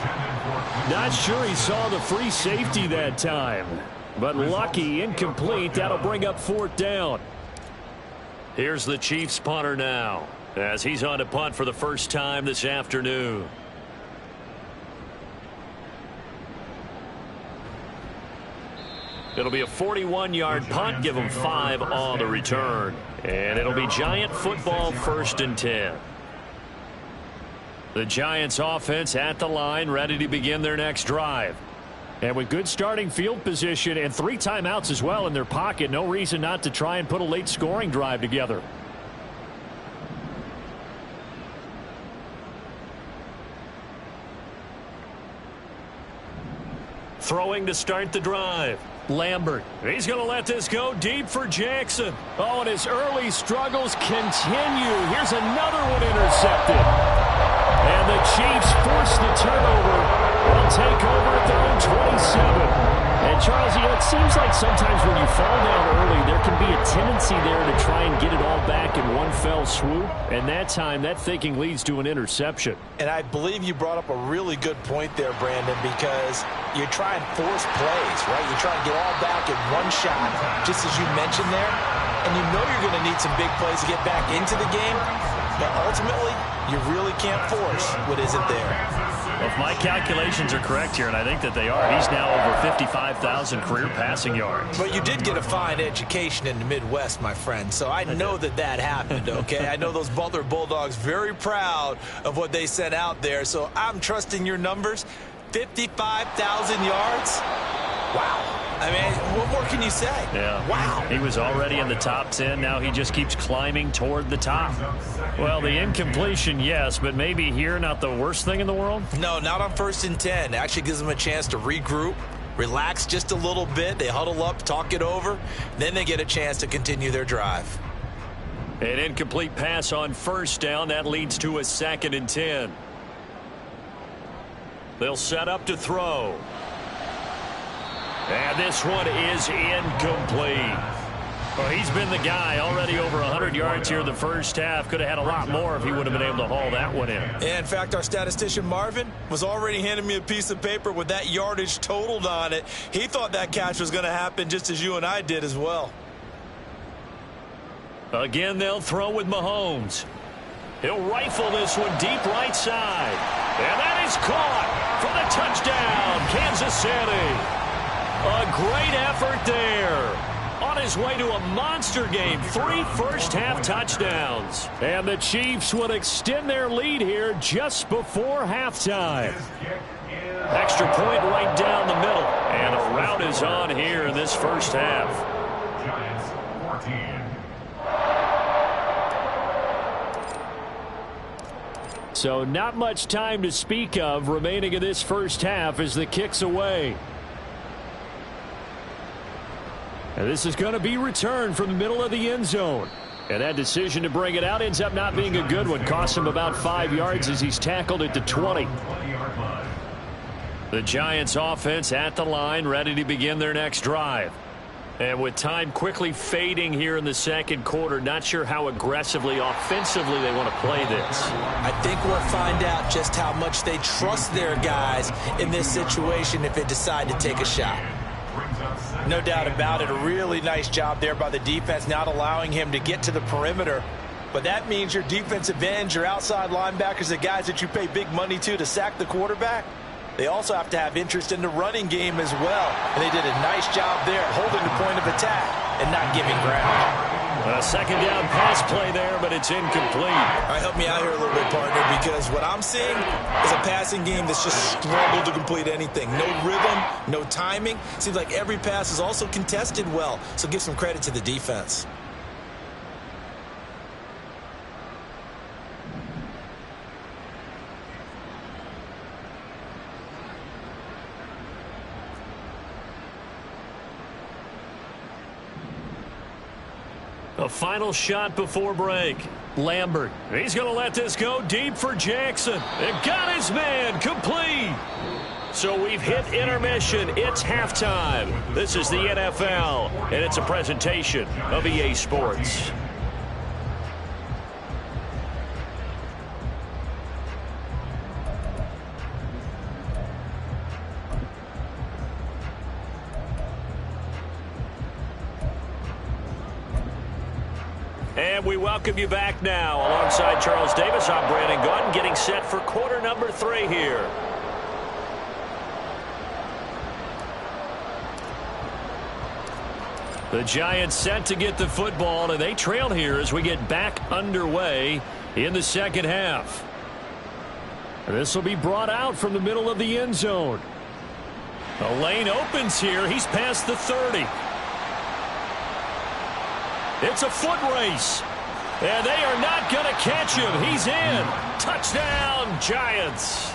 Not sure he saw the free safety that time. But lucky, incomplete. That'll bring up 4th down. Here's the Chiefs punter now, as he's on to punt for the first time this afternoon. It'll be a 41-yard punt, give them 5 on the return. And it'll be Giant football, 1st and 10. The Giants offense at the line, ready to begin their next drive. And with good starting field position and 3 timeouts as well in their pocket, no reason not to try and put a late scoring drive together. Throwing to start the drive. Lambert. He's going to let this go deep for Jackson. Oh, and his early struggles continue. Here's another one intercepted. And the Chiefs force the turnover. They'll take over at their own 27. And And, Charles, it seems like sometimes when you fall down early, there can be a tendency there to try and get it all back in one fell swoop. And that time, that thinking leads to an interception. And I believe you brought up a really good point there, Brandon, because you're trying to force plays, right? You're trying to get all back in one shot, just as you mentioned there. And you know you're going to need some big plays to get back into the game. But ultimately, you really can't force what isn't there. Well, if my calculations are correct here, and I think that they are, he's now over 55,000 career passing yards. But you did get a fine education in the Midwest, my friend, so I know that happened, okay? I know those Butler Bulldogs very proud of what they sent out there, so I'm trusting your numbers. 55,000 yards? Wow. I mean, what more can you say? Yeah. Wow. He was already in the top 10. Now he just keeps climbing toward the top. Well, the incompletion, yes, but maybe here not the worst thing in the world? No, not on 1st and 10. Actually gives them a chance to regroup, relax just a little bit. They huddle up, talk it over. Then they get a chance to continue their drive. An incomplete pass on 1st down. That leads to a 2nd and 10. They'll set up to throw. And this one is incomplete. Well, he's been the guy already over 100 yards here in the first half. Could have had a lot more if he would have been able to haul that one in. In fact, our statistician Marvin was already handing me a piece of paper with that yardage totaled on it. He thought that catch was going to happen just as you and I did as well. Again, they'll throw with Mahomes. He'll rifle this one deep right side. And that is caught for the touchdown, Kansas City. A great effort there. On his way to a monster game, 3 first-half touchdowns. And the Chiefs would extend their lead here just before halftime. Extra point right down the middle. And a rout is on here in this first half. Giants 14. So not much time to speak of remaining in this first half as the kick's away. And this is going to be returned from the middle of the end zone. And that decision to bring it out ends up not being a good one. Costs him about 5 yards as he's tackled at the 20. The Giants offense at the line, ready to begin their next drive. And with time quickly fading here in the second quarter, not sure how aggressively, offensively they want to play this. I think we'll find out just how much they trust their guys in this situation if they decide to take a shot. No doubt about it. A really nice job there by the defense, not allowing him to get to the perimeter. But that means your defensive ends, your outside linebackers, the guys that you pay big money to sack the quarterback, they also have to have interest in the running game as well. And they did a nice job there, holding the point of attack and not giving ground. A second down pass play there, but it's incomplete. All right, help me out here a little bit, partner, because what I'm seeing is a passing game that's just struggled to complete anything. No rhythm, no timing. Seems like every pass is also contested well, so give some credit to the defense. A final shot before break. Lambert. He's going to let this go deep for Jackson. And got his man complete. So we've hit intermission. It's halftime. This is the NFL, and it's a presentation of EA Sports. And we welcome you back now. Alongside Charles Davis, I'm Brandon Gaudin, getting set for quarter number 3 here. The Giants set to get the football, and they trail here as we get back underway in the second half. This will be brought out from the middle of the end zone. The lane opens here. He's past the 30. It's a foot race. And they are not going to catch him. He's in. Touchdown, Giants.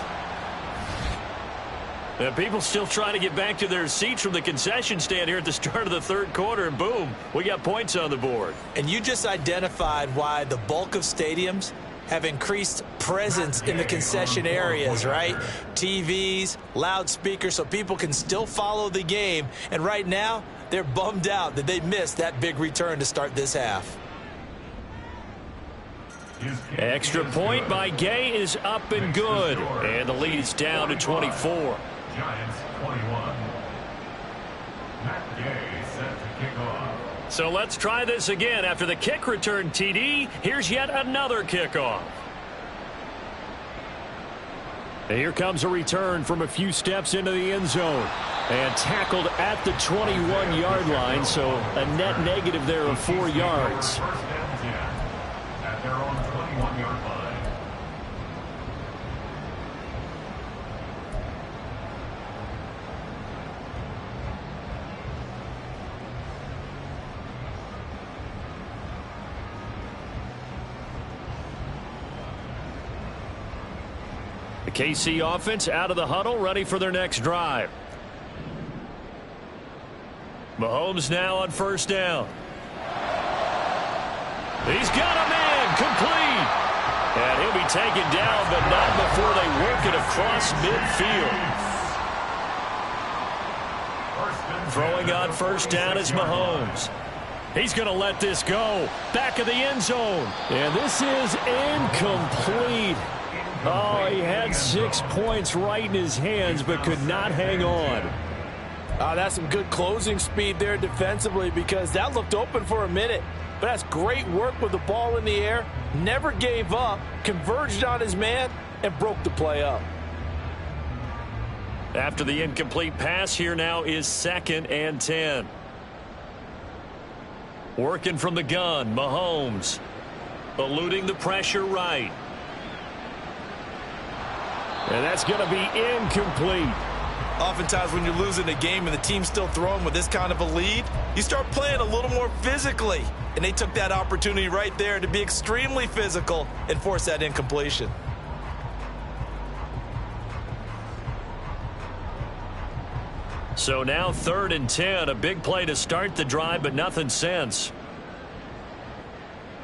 And people still trying to get back to their seats from the concession stand here at the start of the third quarter. And boom, we got points on the board. And you just identified why the bulk of stadiums have increased presence in the concession areas, right? TVs, loudspeakers, so people can still follow the game. And right now, they're bummed out that they missed that big return to start this half. Extra point by Gay is up and good. And the lead is down to 24. Giants 21. Matt Gay set to kick off. So let's try this again. After the kick return TD, here's yet another kickoff. And here comes a return from a few steps into the end zone. And tackled at the 21-yard line, so a net negative there of 4 yards. First down 10 at their own 21-yard line. The KC offense out of the huddle, ready for their next drive. Mahomes now on first down. He's got a man, complete. And he'll be taken down, but not before they work it across midfield. Throwing on first down is Mahomes. He's going to let this go. Back of the end zone. And this is incomplete. Oh, he had 6 points right in his hands, but could not hang on. That's some good closing speed there defensively, because that looked open for a minute. But that's great work with the ball in the air. Never gave up, converged on his man, and broke the play up. After the incomplete pass, here now is 2nd and 10. Working from the gun, Mahomes. Eluding the pressure right. And that's going to be incomplete. Oftentimes when you're losing a game and the team's still throwing with this kind of a lead, you start playing a little more physically. And they took that opportunity right there to be extremely physical and force that incompletion. So now 3rd and 10, a big play to start the drive, but nothing since.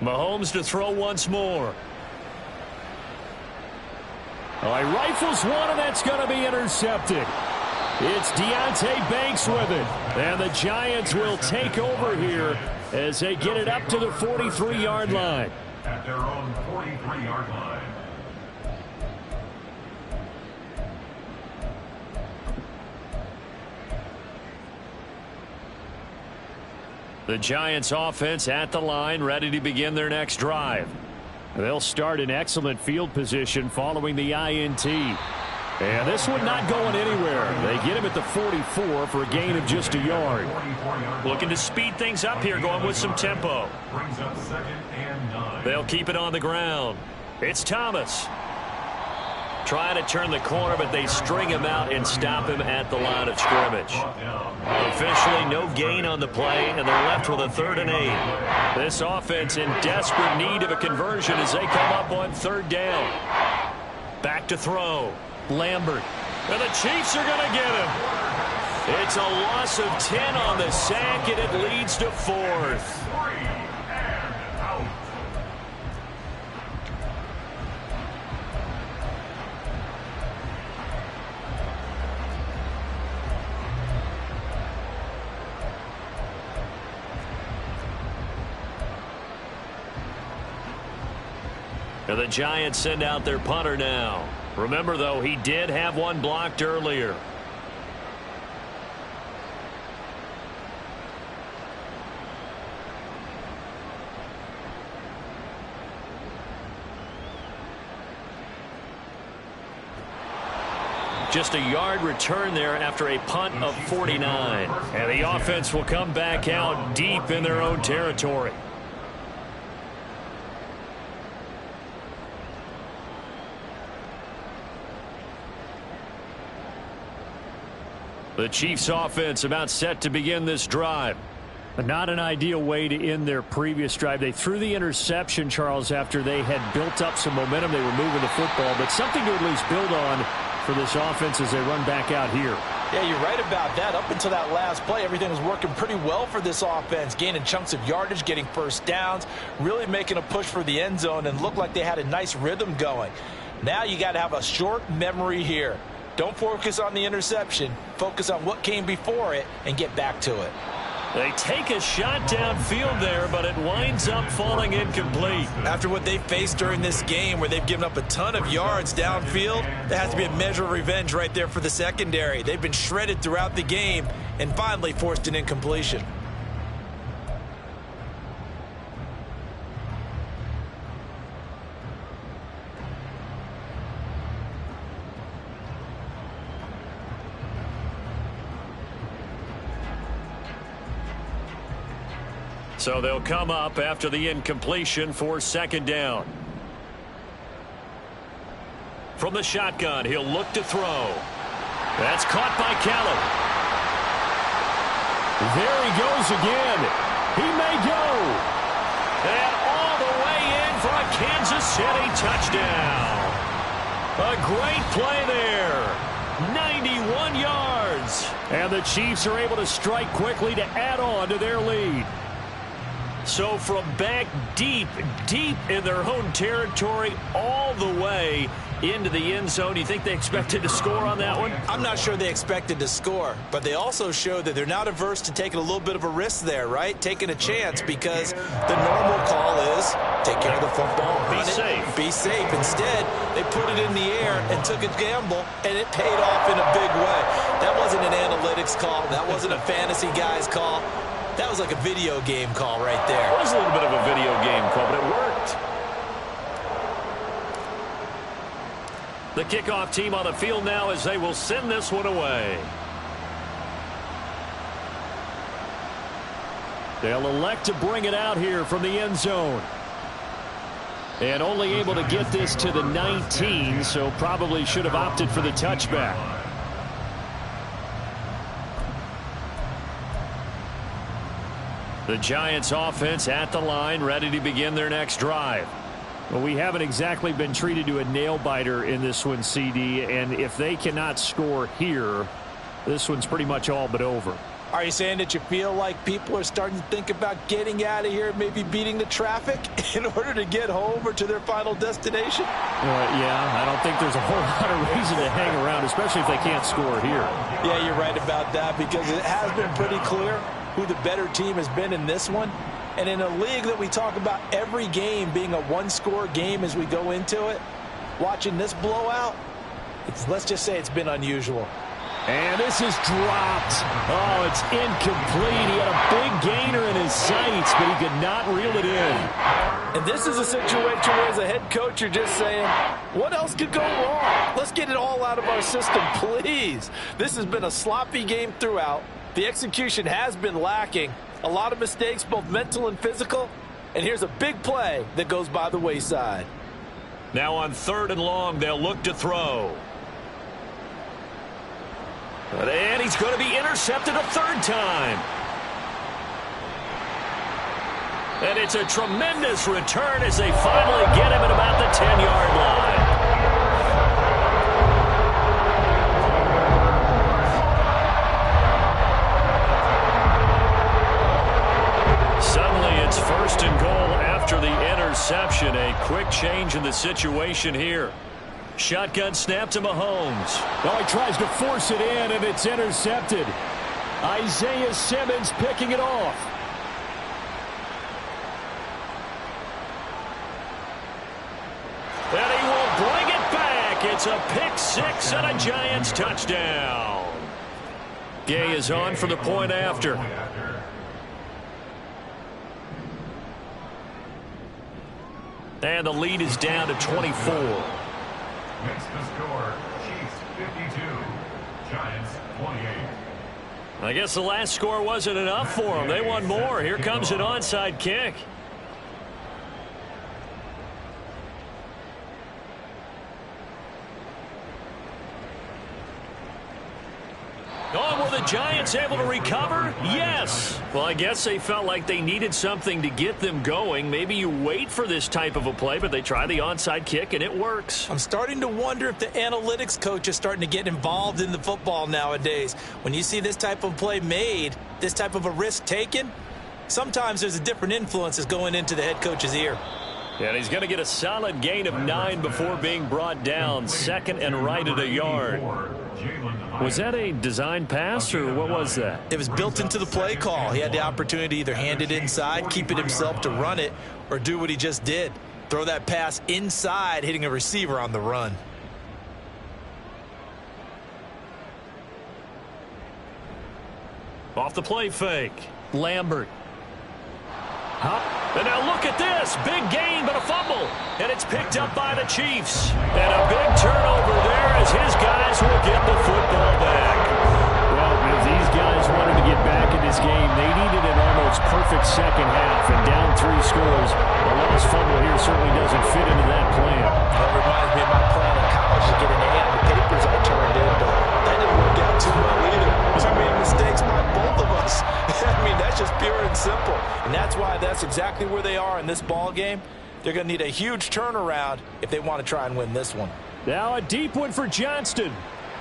Mahomes to throw once more. Oh, he rifles one, and that's going to be intercepted. It's Deonte Banks with it. And the Giants will take over here as they get it up to the 43-yard line. At their own 43-yard line. The Giants offense at the line, ready to begin their next drive. They'll start in excellent field position following the INT. And this one not going anywhere. They get him at the 44 for a gain of just a yard. Looking to speed things up here, going with some tempo. Brings up 2nd and 9. They'll keep it on the ground. It's Thomas. Trying to turn the corner, but they string him out and stop him at the line of scrimmage. Officially no gain on the play, and they're left with a 3rd and 8. This offense in desperate need of a conversion as they come up on 3rd down. Back to throw. Lambert. And the Chiefs are going to get him. It's a loss of 10 on the sack, and it leads to 4th. 3 and out. And the Giants send out their punter now. Remember, though, he did have one blocked earlier. Just a yard return there after a punt of 49. And the offense will come back out deep in their own territory. The Chiefs offense about set to begin this drive. But not an ideal way to end their previous drive. They threw the interception, Charles, after they had built up some momentum. They were moving the football, but something to at least build on for this offense as they run back out here. Yeah, you're right about that. Up until that last play, everything was working pretty well for this offense, gaining chunks of yardage, getting first downs, really making a push for the end zone, and looked like they had a nice rhythm going. Now you got to have a short memory here. Don't focus on the interception. Focus on what came before it and get back to it. They take a shot downfield there, but it winds up falling incomplete. After what they faced during this game where they've given up a ton of yards downfield, there has to be a measure of revenge right there for the secondary. They've been shredded throughout the game and finally forced an incompletion. So they'll come up after the incompletion for second down. From the shotgun, he'll look to throw. That's caught by Callum. There he goes again. He may go. And all the way in for a Kansas City touchdown. A great play there. 91 yards. And the Chiefs are able to strike quickly to add on to their lead. So from back deep in their own territory all the way into the end zone, do you think they expected to score on that one? I'm not sure they expected to score, but they also showed that they're not averse to taking a little bit of a risk there, right? Taking a chance, because the normal call is take care of the football, be safe. Be safe. Instead, they put it in the air and took a gamble, and it paid off in a big way. That wasn't an analytics call. That wasn't a fantasy guy's call. That was like a video game call right there. It was a little bit of a video game call, but it worked. The kickoff team on the field now as they will send this one away. They'll elect to bring it out here from the end zone. And only able to get this to the 19, so probably should have opted for the touchback. The Giants offense at the line, ready to begin their next drive. Well, we haven't exactly been treated to a nail-biter in this one, CD, and if they cannot score here, this one's pretty much all but over. Are you saying that you feel like people are starting to think about getting out of here, maybe beating the traffic in order to get home or to their final destination? Yeah, I don't think there's a whole lot of reason to hang around, especially if they can't score here. Yeah, you're right about that, because it has been pretty clear who the better team has been in this one. And in a league that we talk about every game being a one-score game as we go into it, watching this blowout, let's just say it's been unusual. And this is dropped. Oh, it's incomplete. He had a big gainer in his sights, but he could not reel it in. And this is a situation where, as a head coach, you're just saying, what else could go wrong? Let's get it all out of our system, please. This has been a sloppy game throughout. The execution has been lacking. A lot of mistakes, both mental and physical. And here's a big play that goes by the wayside. Now on 3rd and long, they'll look to throw. And he's going to be intercepted a 3rd time. And it's a tremendous return as they finally get him at about the 10-yard line. Suddenly it's 1st and goal after the interception. A quick change in the situation here. Shotgun snap to Mahomes. Oh, he tries to force it in, and it's intercepted. Isaiah Simmons picking it off. And he will bring it back. It's a pick six and a Giants touchdown. Gay is on for the point after. And the lead is down to 24. Makes the score, Chiefs 52, Giants 28. I guess the last score wasn't enough for them. They want more. Here comes an onside kick. Oh, were the Giants able to recover? Yes. Well, I guess they felt like they needed something to get them going. Maybe you wait for this type of a play, but they try the onside kick, and it works. I'm starting to wonder if the analytics coach is starting to get involved in the football nowadays. When you see this type of play made, this type of a risk taken, sometimes there's a different influence that's going into the head coach's ear. And he's going to get a solid gain of 9 before being brought down. Second and right at a yard. Was that a design pass, or what was that? It was built into the play call. He had the opportunity to either hand it inside, keep it himself to run it, or do what he just did. Throw that pass inside, hitting a receiver on the run. Off the play fake. Lambert. And now look at this. Big gain, but a fumble. And it's picked up by the Chiefs. And a big turnover there as his guys will get the football back. Well, if these guys wanted to get back in this game, they needed an almost perfect second half. And down 3 scores, a lost fumble here certainly doesn't fit into that plan. That reminds me of my plan in college to get an A on the papers I turned in, but that didn't work out too well either. Too many mistakes by both of us. I mean, that's just pure and simple. And that's why that's exactly where they are in this ball game. They're going to need a huge turnaround if they want to try and win this one. Now a deep one for Johnston.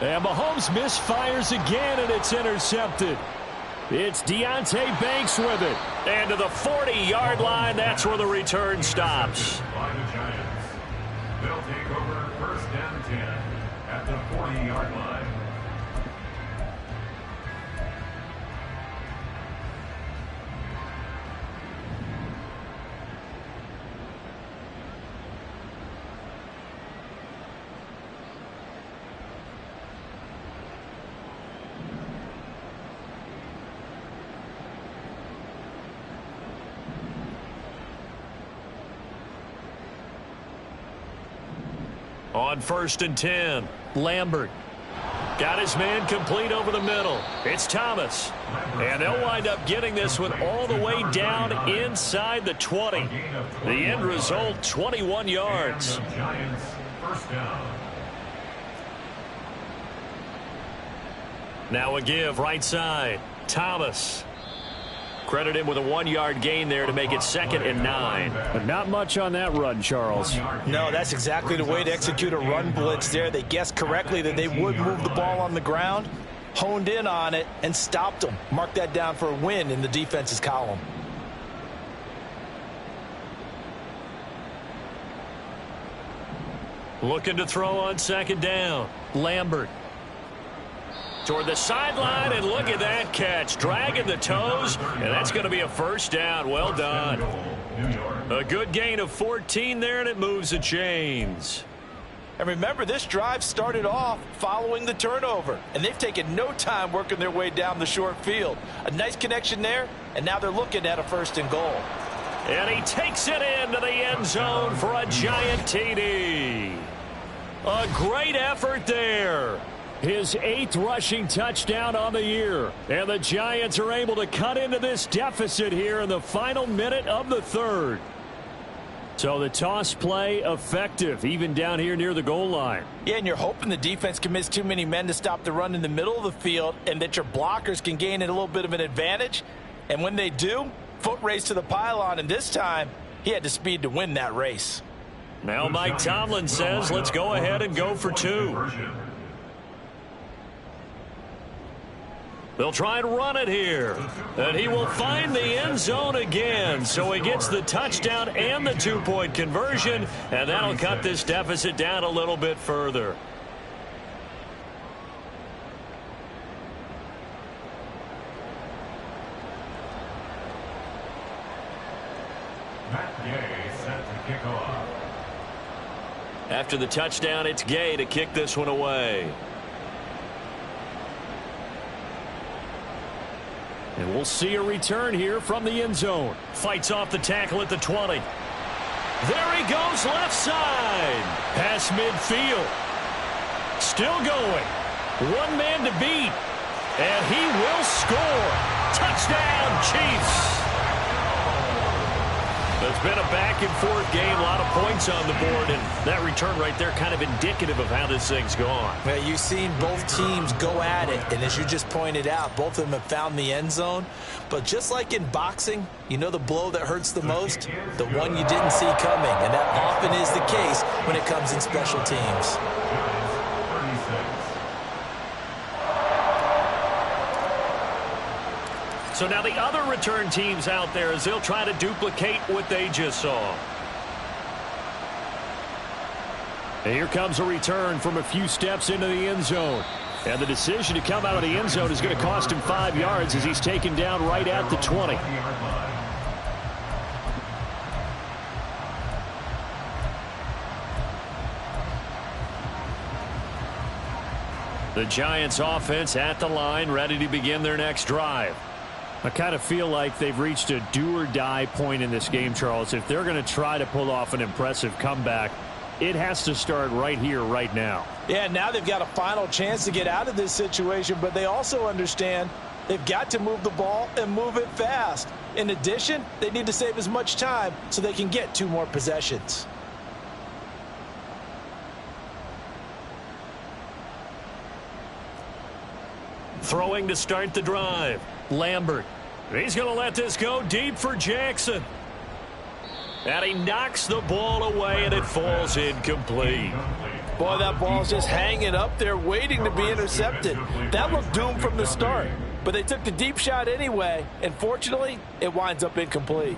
And Mahomes misfires again, and it's intercepted. It's Deonte Banks with it. And to the 40-yard line, that's where the return stops. By the Giants. They'll take over first and 10 at the 40-yard line. On first and 10, Lambert. Got his man complete over the middle. It's Thomas. And they'll wind up getting this one all the way down inside the 20. The end result, 21 yards. Giants first down. Now a give right side. Thomas. Credit him with a 1-yard gain there to make it 2nd and 9. But not much on that run, Charles. No, that's exactly the way to execute a run blitz there. They guessed correctly that they would move the ball on the ground, honed in on it, and stopped them. Mark that down for a win in the defense's column. Looking to throw on 2nd down. Lambert. Toward the sideline, and look at that catch. Dragging the toes, and that's going to be a first down. Well done. A good gain of 14 there, and it moves the chains. And remember, this drive started off following the turnover, and they've taken no time working their way down the short field. A nice connection there, and now they're looking at a 1st and goal. And he takes it into the end zone for a giant TD. A great effort there. His 8th rushing touchdown on the year. And the Giants are able to cut into this deficit here in the final minute of the 3rd. So the toss play effective, even down here near the goal line. Yeah, and you're hoping the defense commits too many men to stop the run in the middle of the field and that your blockers can gain a little bit of an advantage. And when they do, foot race to the pylon, and this time he had the speed to win that race. Now Mike Tomlin says, let's go ahead and go for 2. They'll try and run it here. And he will find the end zone again. So he gets the touchdown and the 2-point conversion. And that'll cut this deficit down a little bit further. Matt Gay set to kick off. After the touchdown, it's Gay to kick this one away. And we'll see a return here from the end zone. Fights off the tackle at the 20. There he goes, left side. Pass midfield. Still going. 1 man to beat. And he will score. Touchdown, Chiefs. It's been a back-and-forth game, a lot of points on the board, and that return right there kind of indicative of how this thing's gone. Well, you've seen both teams go at it, and as you just pointed out, both of them have found the end zone. But just like in boxing, you know the blow that hurts the most? The one you didn't see coming, and that often is the case when it comes in special teams. So now the other return teams out there as they'll try to duplicate what they just saw. And here comes a return from a few steps into the end zone. And the decision to come out of the end zone is going to cost him 5 yards as he's taken down right at the 20. The Giants offense at the line, ready to begin their next drive. I kind of feel like they've reached a do-or-die point in this game, Charles. If they're going to try to pull off an impressive comeback, it has to start right here, right now. Yeah, now they've got a final chance to get out of this situation, but they also understand they've got to move the ball and move it fast. In addition, they need to save as much time so they can get 2 more possessions. Throwing to start the drive. Lambert. He's going to let this go deep for Jackson. And he knocks the ball away, and it falls incomplete. Boy, that ball's just hanging up there waiting to be intercepted. That looked doomed from the start. But they took the deep shot anyway, and fortunately, it winds up incomplete.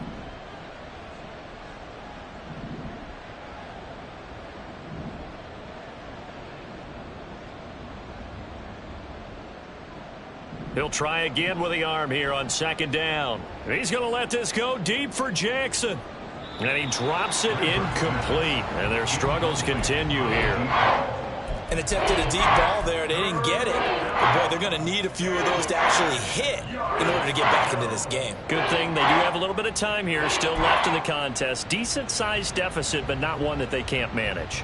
He'll try again with the arm here on second down. He's going to let this go deep for Jackson. And he drops it incomplete. And their struggles continue here. And attempted a deep ball there. They didn't get it. But, boy, they're going to need a few of those to actually hit in order to get back into this game. Good thing they do have a little bit of time here still left in the contest. Decent-sized deficit, but not one that they can't manage.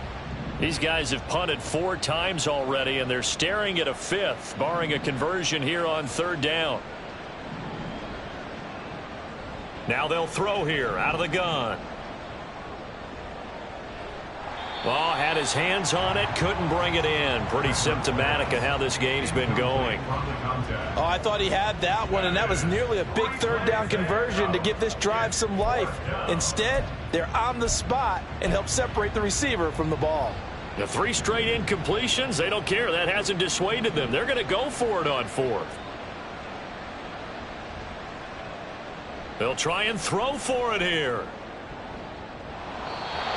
These guys have punted 4 times already, and they're staring at a 5th, barring a conversion here on third down. Now they'll throw here out of the gun. Well, had his hands on it, couldn't bring it in. Pretty symptomatic of how this game's been going. Oh, I thought he had that one, and that was nearly a big third down conversion to give this drive some life. Instead, they're on the spot and help separate the receiver from the ball. The 3 straight incompletions, they don't care. That hasn't dissuaded them. They're going to go for it on 4th. They'll try and throw for it here.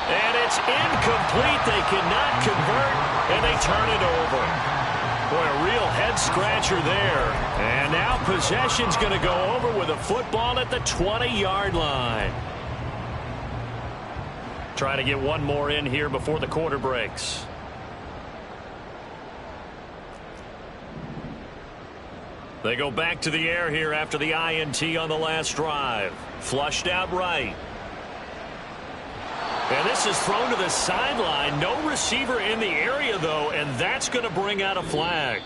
And it's incomplete. They cannot convert, and they turn it over. Boy, a real head-scratcher there. And now possession's going to go over with a football at the 20-yard line. Trying to get one more in here before the quarter breaks. They go back to the air here after the INT on the last drive. Flushed out right. And this is thrown to the sideline. No receiver in the area, though, and that's going to bring out a flag.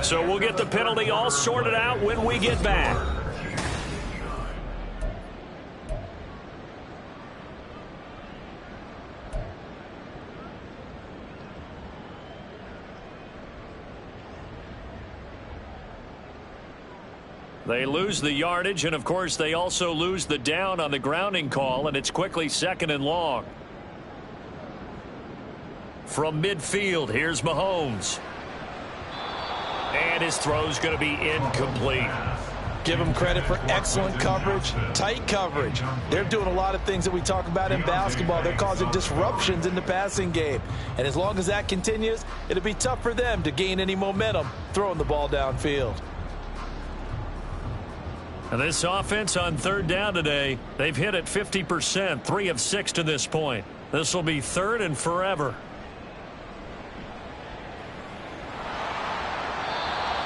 So we'll get the penalty all sorted out when we get back. They lose the yardage, and of course they also lose the down on the grounding call, and it's quickly 2nd and long. From midfield, here's Mahomes. And his throw's going to be incomplete. Give them credit for excellent coverage, tight coverage. They're doing a lot of things that we talk about in basketball. They're causing disruptions in the passing game. And as long as that continues, it'll be tough for them to gain any momentum throwing the ball downfield. And this offense on third down today, they've hit it 50%, 3 of 6 to this point. This will be 3rd and forever.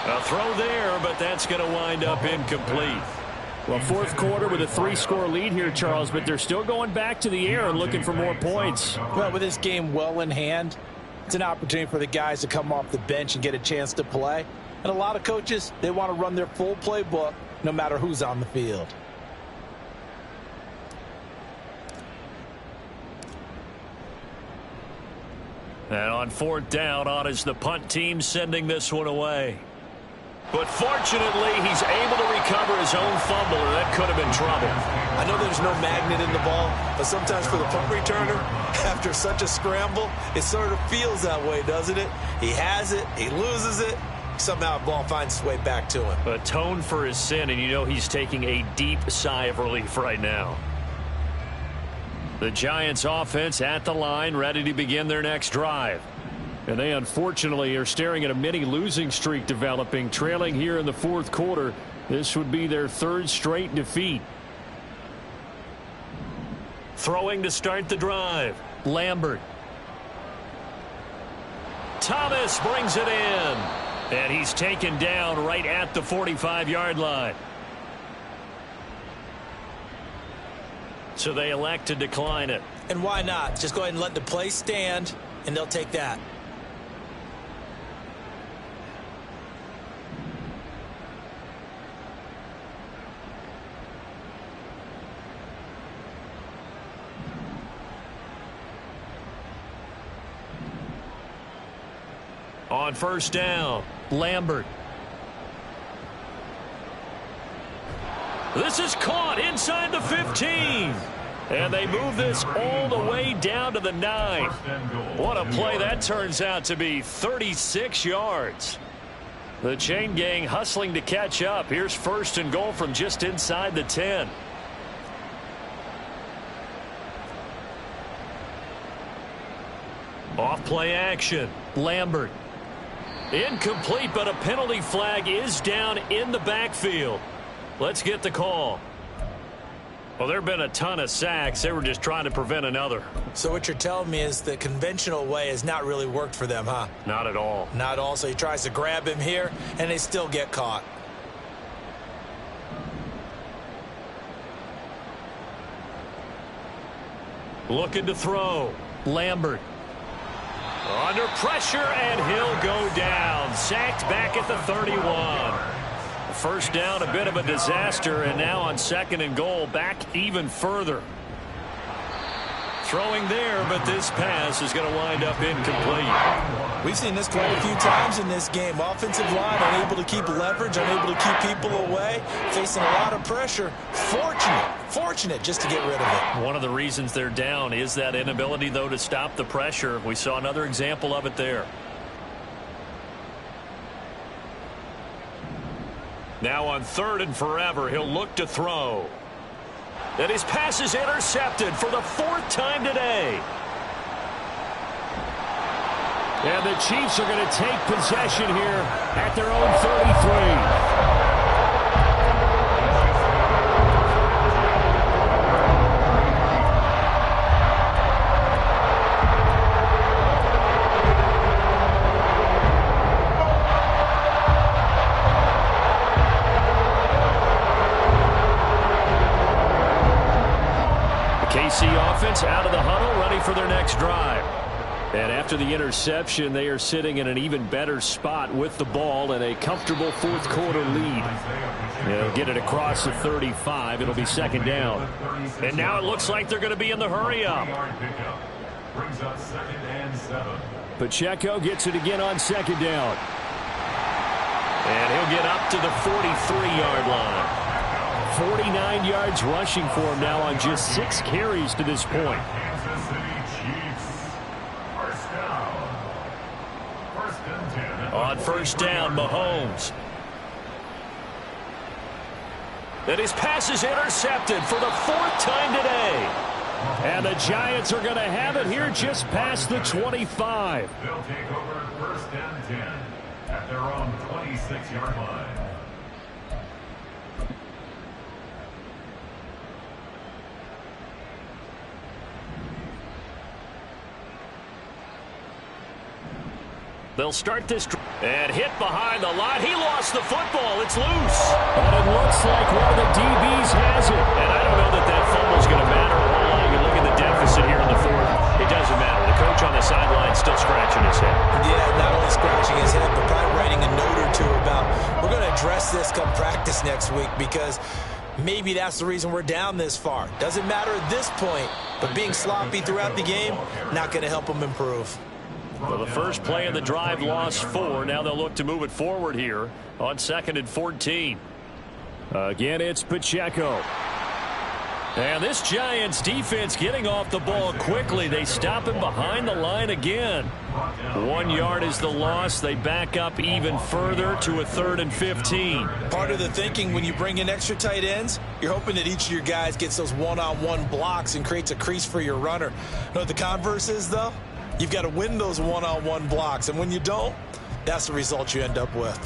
A throw there, but that's going to wind up incomplete. Well, 4th quarter with a 3-score lead here, Charles, but they're still going back to the air and looking for more points. Well, with this game well in hand, it's an opportunity for the guys to come off the bench and get a chance to play. And a lot of coaches, they want to run their full playbook no matter who's on the field. And on 4th down, on is the punt team sending this one away. But fortunately, he's able to recover his own fumble, or that could have been trouble. I know there's no magnet in the ball, but sometimes for the punt returner, after such a scramble, it sort of feels that way, doesn't it? He has it, he loses it, somehow the ball finds its way back to him. Atone for his sin, and you know he's taking a deep sigh of relief right now. The Giants offense at the line, ready to begin their next drive. And they unfortunately are staring at a mini losing streak developing, trailing here in the 4th quarter. This would be their 3rd straight defeat. Throwing to start the drive, Lambert. Thomas brings it in. And he's taken down right at the 45-yard line. So they elect to decline it. And why not? Just go ahead and let the play stand, and they'll take that. On 1st down, Lambert. This is caught inside the 15. And they move this all the way down to the 9. What a play that turns out to be, 36 yards. The chain gang hustling to catch up. Here's 1st and goal from just inside the 10. Off play action, Lambert. Incomplete, but a penalty flag is down in the backfield. Let's get the call. Well, there have been a ton of sacks. They were just trying to prevent another. So what you're telling me is the conventional way has not really worked for them, huh? Not at all. Not at all. So he tries to grab him here, and they still get caught. Looking to throw. Lambert. Under pressure, and he'll go down. Sacked back at the 31. 1st down, a bit of a disaster, and now on 2nd and goal, back even further. Throwing there, but this pass is going to wind up incomplete. We've seen this quite a few times in this game. Offensive line unable to keep leverage, unable to keep people away, facing a lot of pressure. Fortunate just to get rid of it. One of the reasons they're down is that inability, though, to stop the pressure. We saw another example of it there. Now on 3rd and forever, he'll look to throw. And his pass is intercepted for the 4th time today. And the Chiefs are going to take possession here at their own 33. KC offense out of the huddle, ready for their next drive. And after the interception, they are sitting in an even better spot with the ball and a comfortable 4th quarter lead. They'll get it across the 35. It'll be 2nd down. And now it looks like they're going to be in the hurry up. Pacheco gets it again on 2nd down. And he'll get up to the 43-yard line. 49 yards rushing for him now on just 6 carries to this point. On 1st down, Mahomes. And his pass is intercepted for the 4th time today. And the Giants are going to have it here just past the 25. They'll take over 1st and 10 at their own 26-yard line. They'll start this and hit behind the line. He lost the football. It's loose. And it looks like one of the DBs has it. And I don't know that that fumble's going to matter a whole lot. You look at the deficit here in the 4th. It doesn't matter. The coach on the sideline still scratching his head. Yeah, not only scratching his head, but probably writing a note or two about we're going to address this come practice next week because maybe that's the reason we're down this far. Doesn't matter at this point, but being sloppy throughout the game, not going to help them improve. Well, the first play of the drive lost 4. Now they'll look to move it forward here on 2nd and 14. Again, it's Pacheco. And this Giants defense getting off the ball quickly. They stop him behind the line again. 1 yard is the loss. They back up even further to a 3rd and 15. Part of the thinking when you bring in extra tight ends, you're hoping that each of your guys gets those one-on-one blocks and creates a crease for your runner. You know what the converse is, though? You've got to win those one-on-one blocks. And when you don't, that's the result you end up with.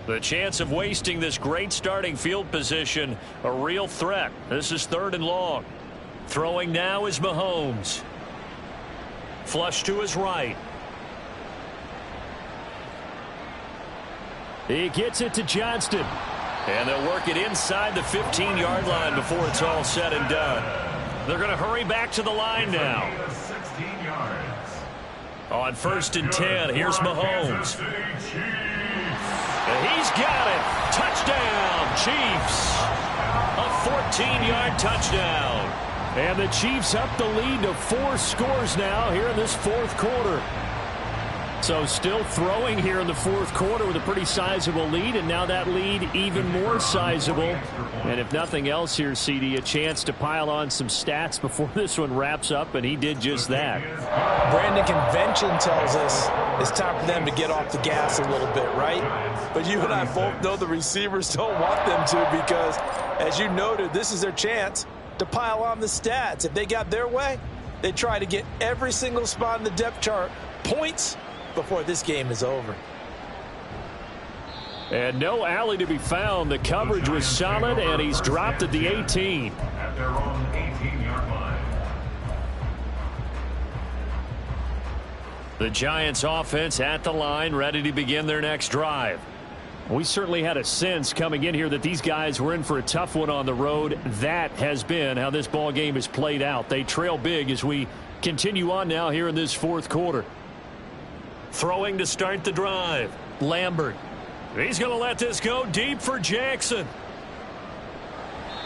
The chance of wasting this great starting field position, a real threat. This is 3rd and long. Throwing now is Mahomes. Flush to his right. He gets it to Johnston. And they'll work it inside the 15-yard line before it's all said and done. They're going to hurry back to the line now. On 1st and 10, here's Mahomes. And he's got it. Touchdown, Chiefs. A 14-yard touchdown. And the Chiefs up the lead to 4 scores now here in this 4th quarter. So still throwing here in the 4th quarter with a pretty sizable lead, and now that lead even more sizable. And if nothing else here, CD, a chance to pile on some stats before this one wraps up, and he did just that. Brandon, convention tells us it's time for them to get off the gas a little bit, right? But you and I both know the receivers don't want them to because, as you noted, this is their chance to pile on the stats. If they got their way, they try to get every single spot in the depth chart points before this game is over. And no alley to be found. The coverage was solid, and he's dropped at the 18. At their own 18-yard line. The Giants offense at the line, ready to begin their next drive. We certainly had a sense coming in here that these guys were in for a tough one on the road. That has been how this ball game has played out. They trail big as we continue on now here in this 4th quarter. Throwing to start the drive. Lambert. He's going to let this go deep for Jackson.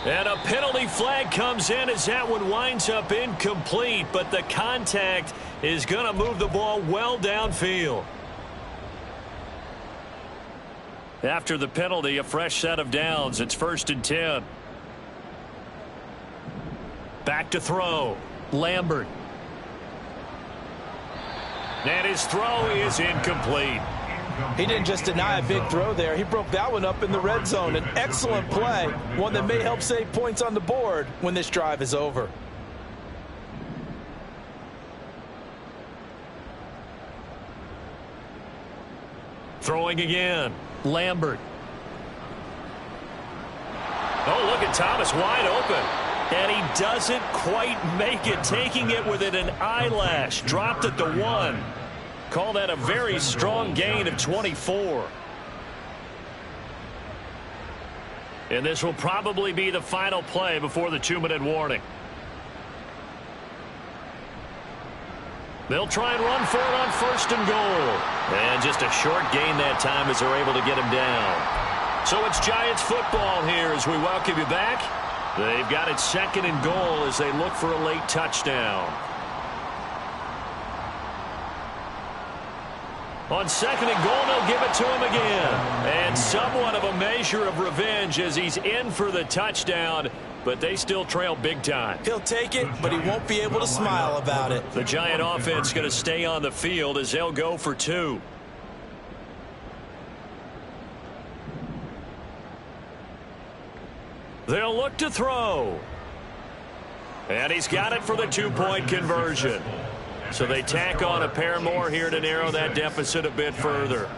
And a penalty flag comes in as that one winds up incomplete, but the contact is going to move the ball well downfield. After the penalty, a fresh set of downs. It's 1st and 10. Back to throw. Lambert. And his throw is incomplete. He didn't just deny a big throw there. He broke that one up in the red zone. An excellent play, one that may help save points on the board when this drive is over. Throwing again. Lambert. Oh, look at Thomas wide open. And he doesn't quite make it, taking it within an eyelash. Dropped at the 1. Call that a very strong gain of 24. And this will probably be the final play before the 2-minute warning. They'll try and run for it on 1st and goal. And just a short gain that time as they're able to get him down. So it's Giants football here as we welcome you back. They've got it 2nd and goal as they look for a late touchdown. On 2nd and goal, they'll give it to him again. And somewhat of a measure of revenge as he's in for the touchdown, but they still trail big time. He'll take it, but he won't be able to smile about it. The Giant offense going to stay on the field as they'll go for 2. They'll look to throw. And he's got it for the 2-point conversion. So they tack on a pair more here to narrow that deficit a bit further.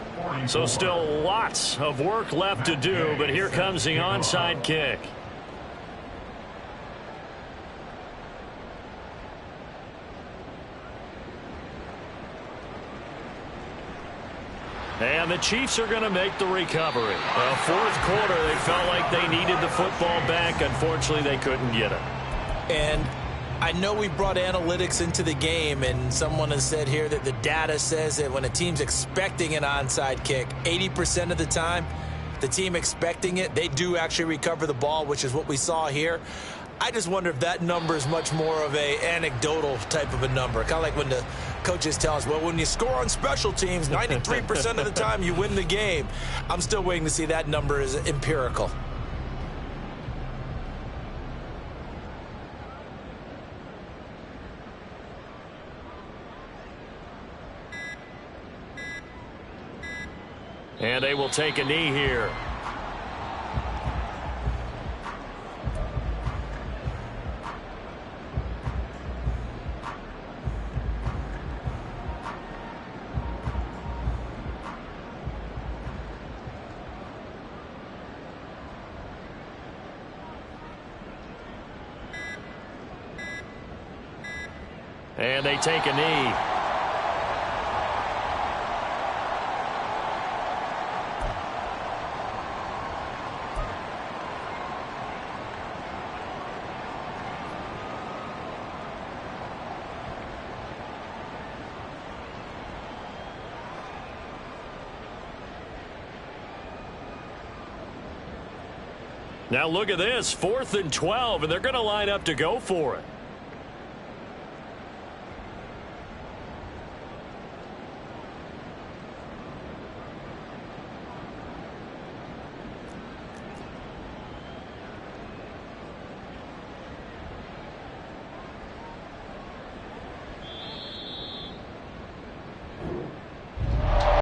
So still lots of work left to do, but here comes the onside kick. And the Chiefs are going to make the recovery. 4th quarter, they felt like they needed the football back. Unfortunately, they couldn't get it. And I know we brought analytics into the game, and someone has said here that the data says that when a team's expecting an onside kick, 80% of the time, the team expecting it, they do actually recover the ball, which is what we saw here. I just wonder if that number is much more of a anecdotal type of a number. Kind of like when the coaches tell us, well, when you score on special teams, 93% of the time you win the game. I'm still waiting to see that number is empirical. And they will take a knee here. And they take a knee. Now look at this, 4th and 12, and they're going to line up to go for it.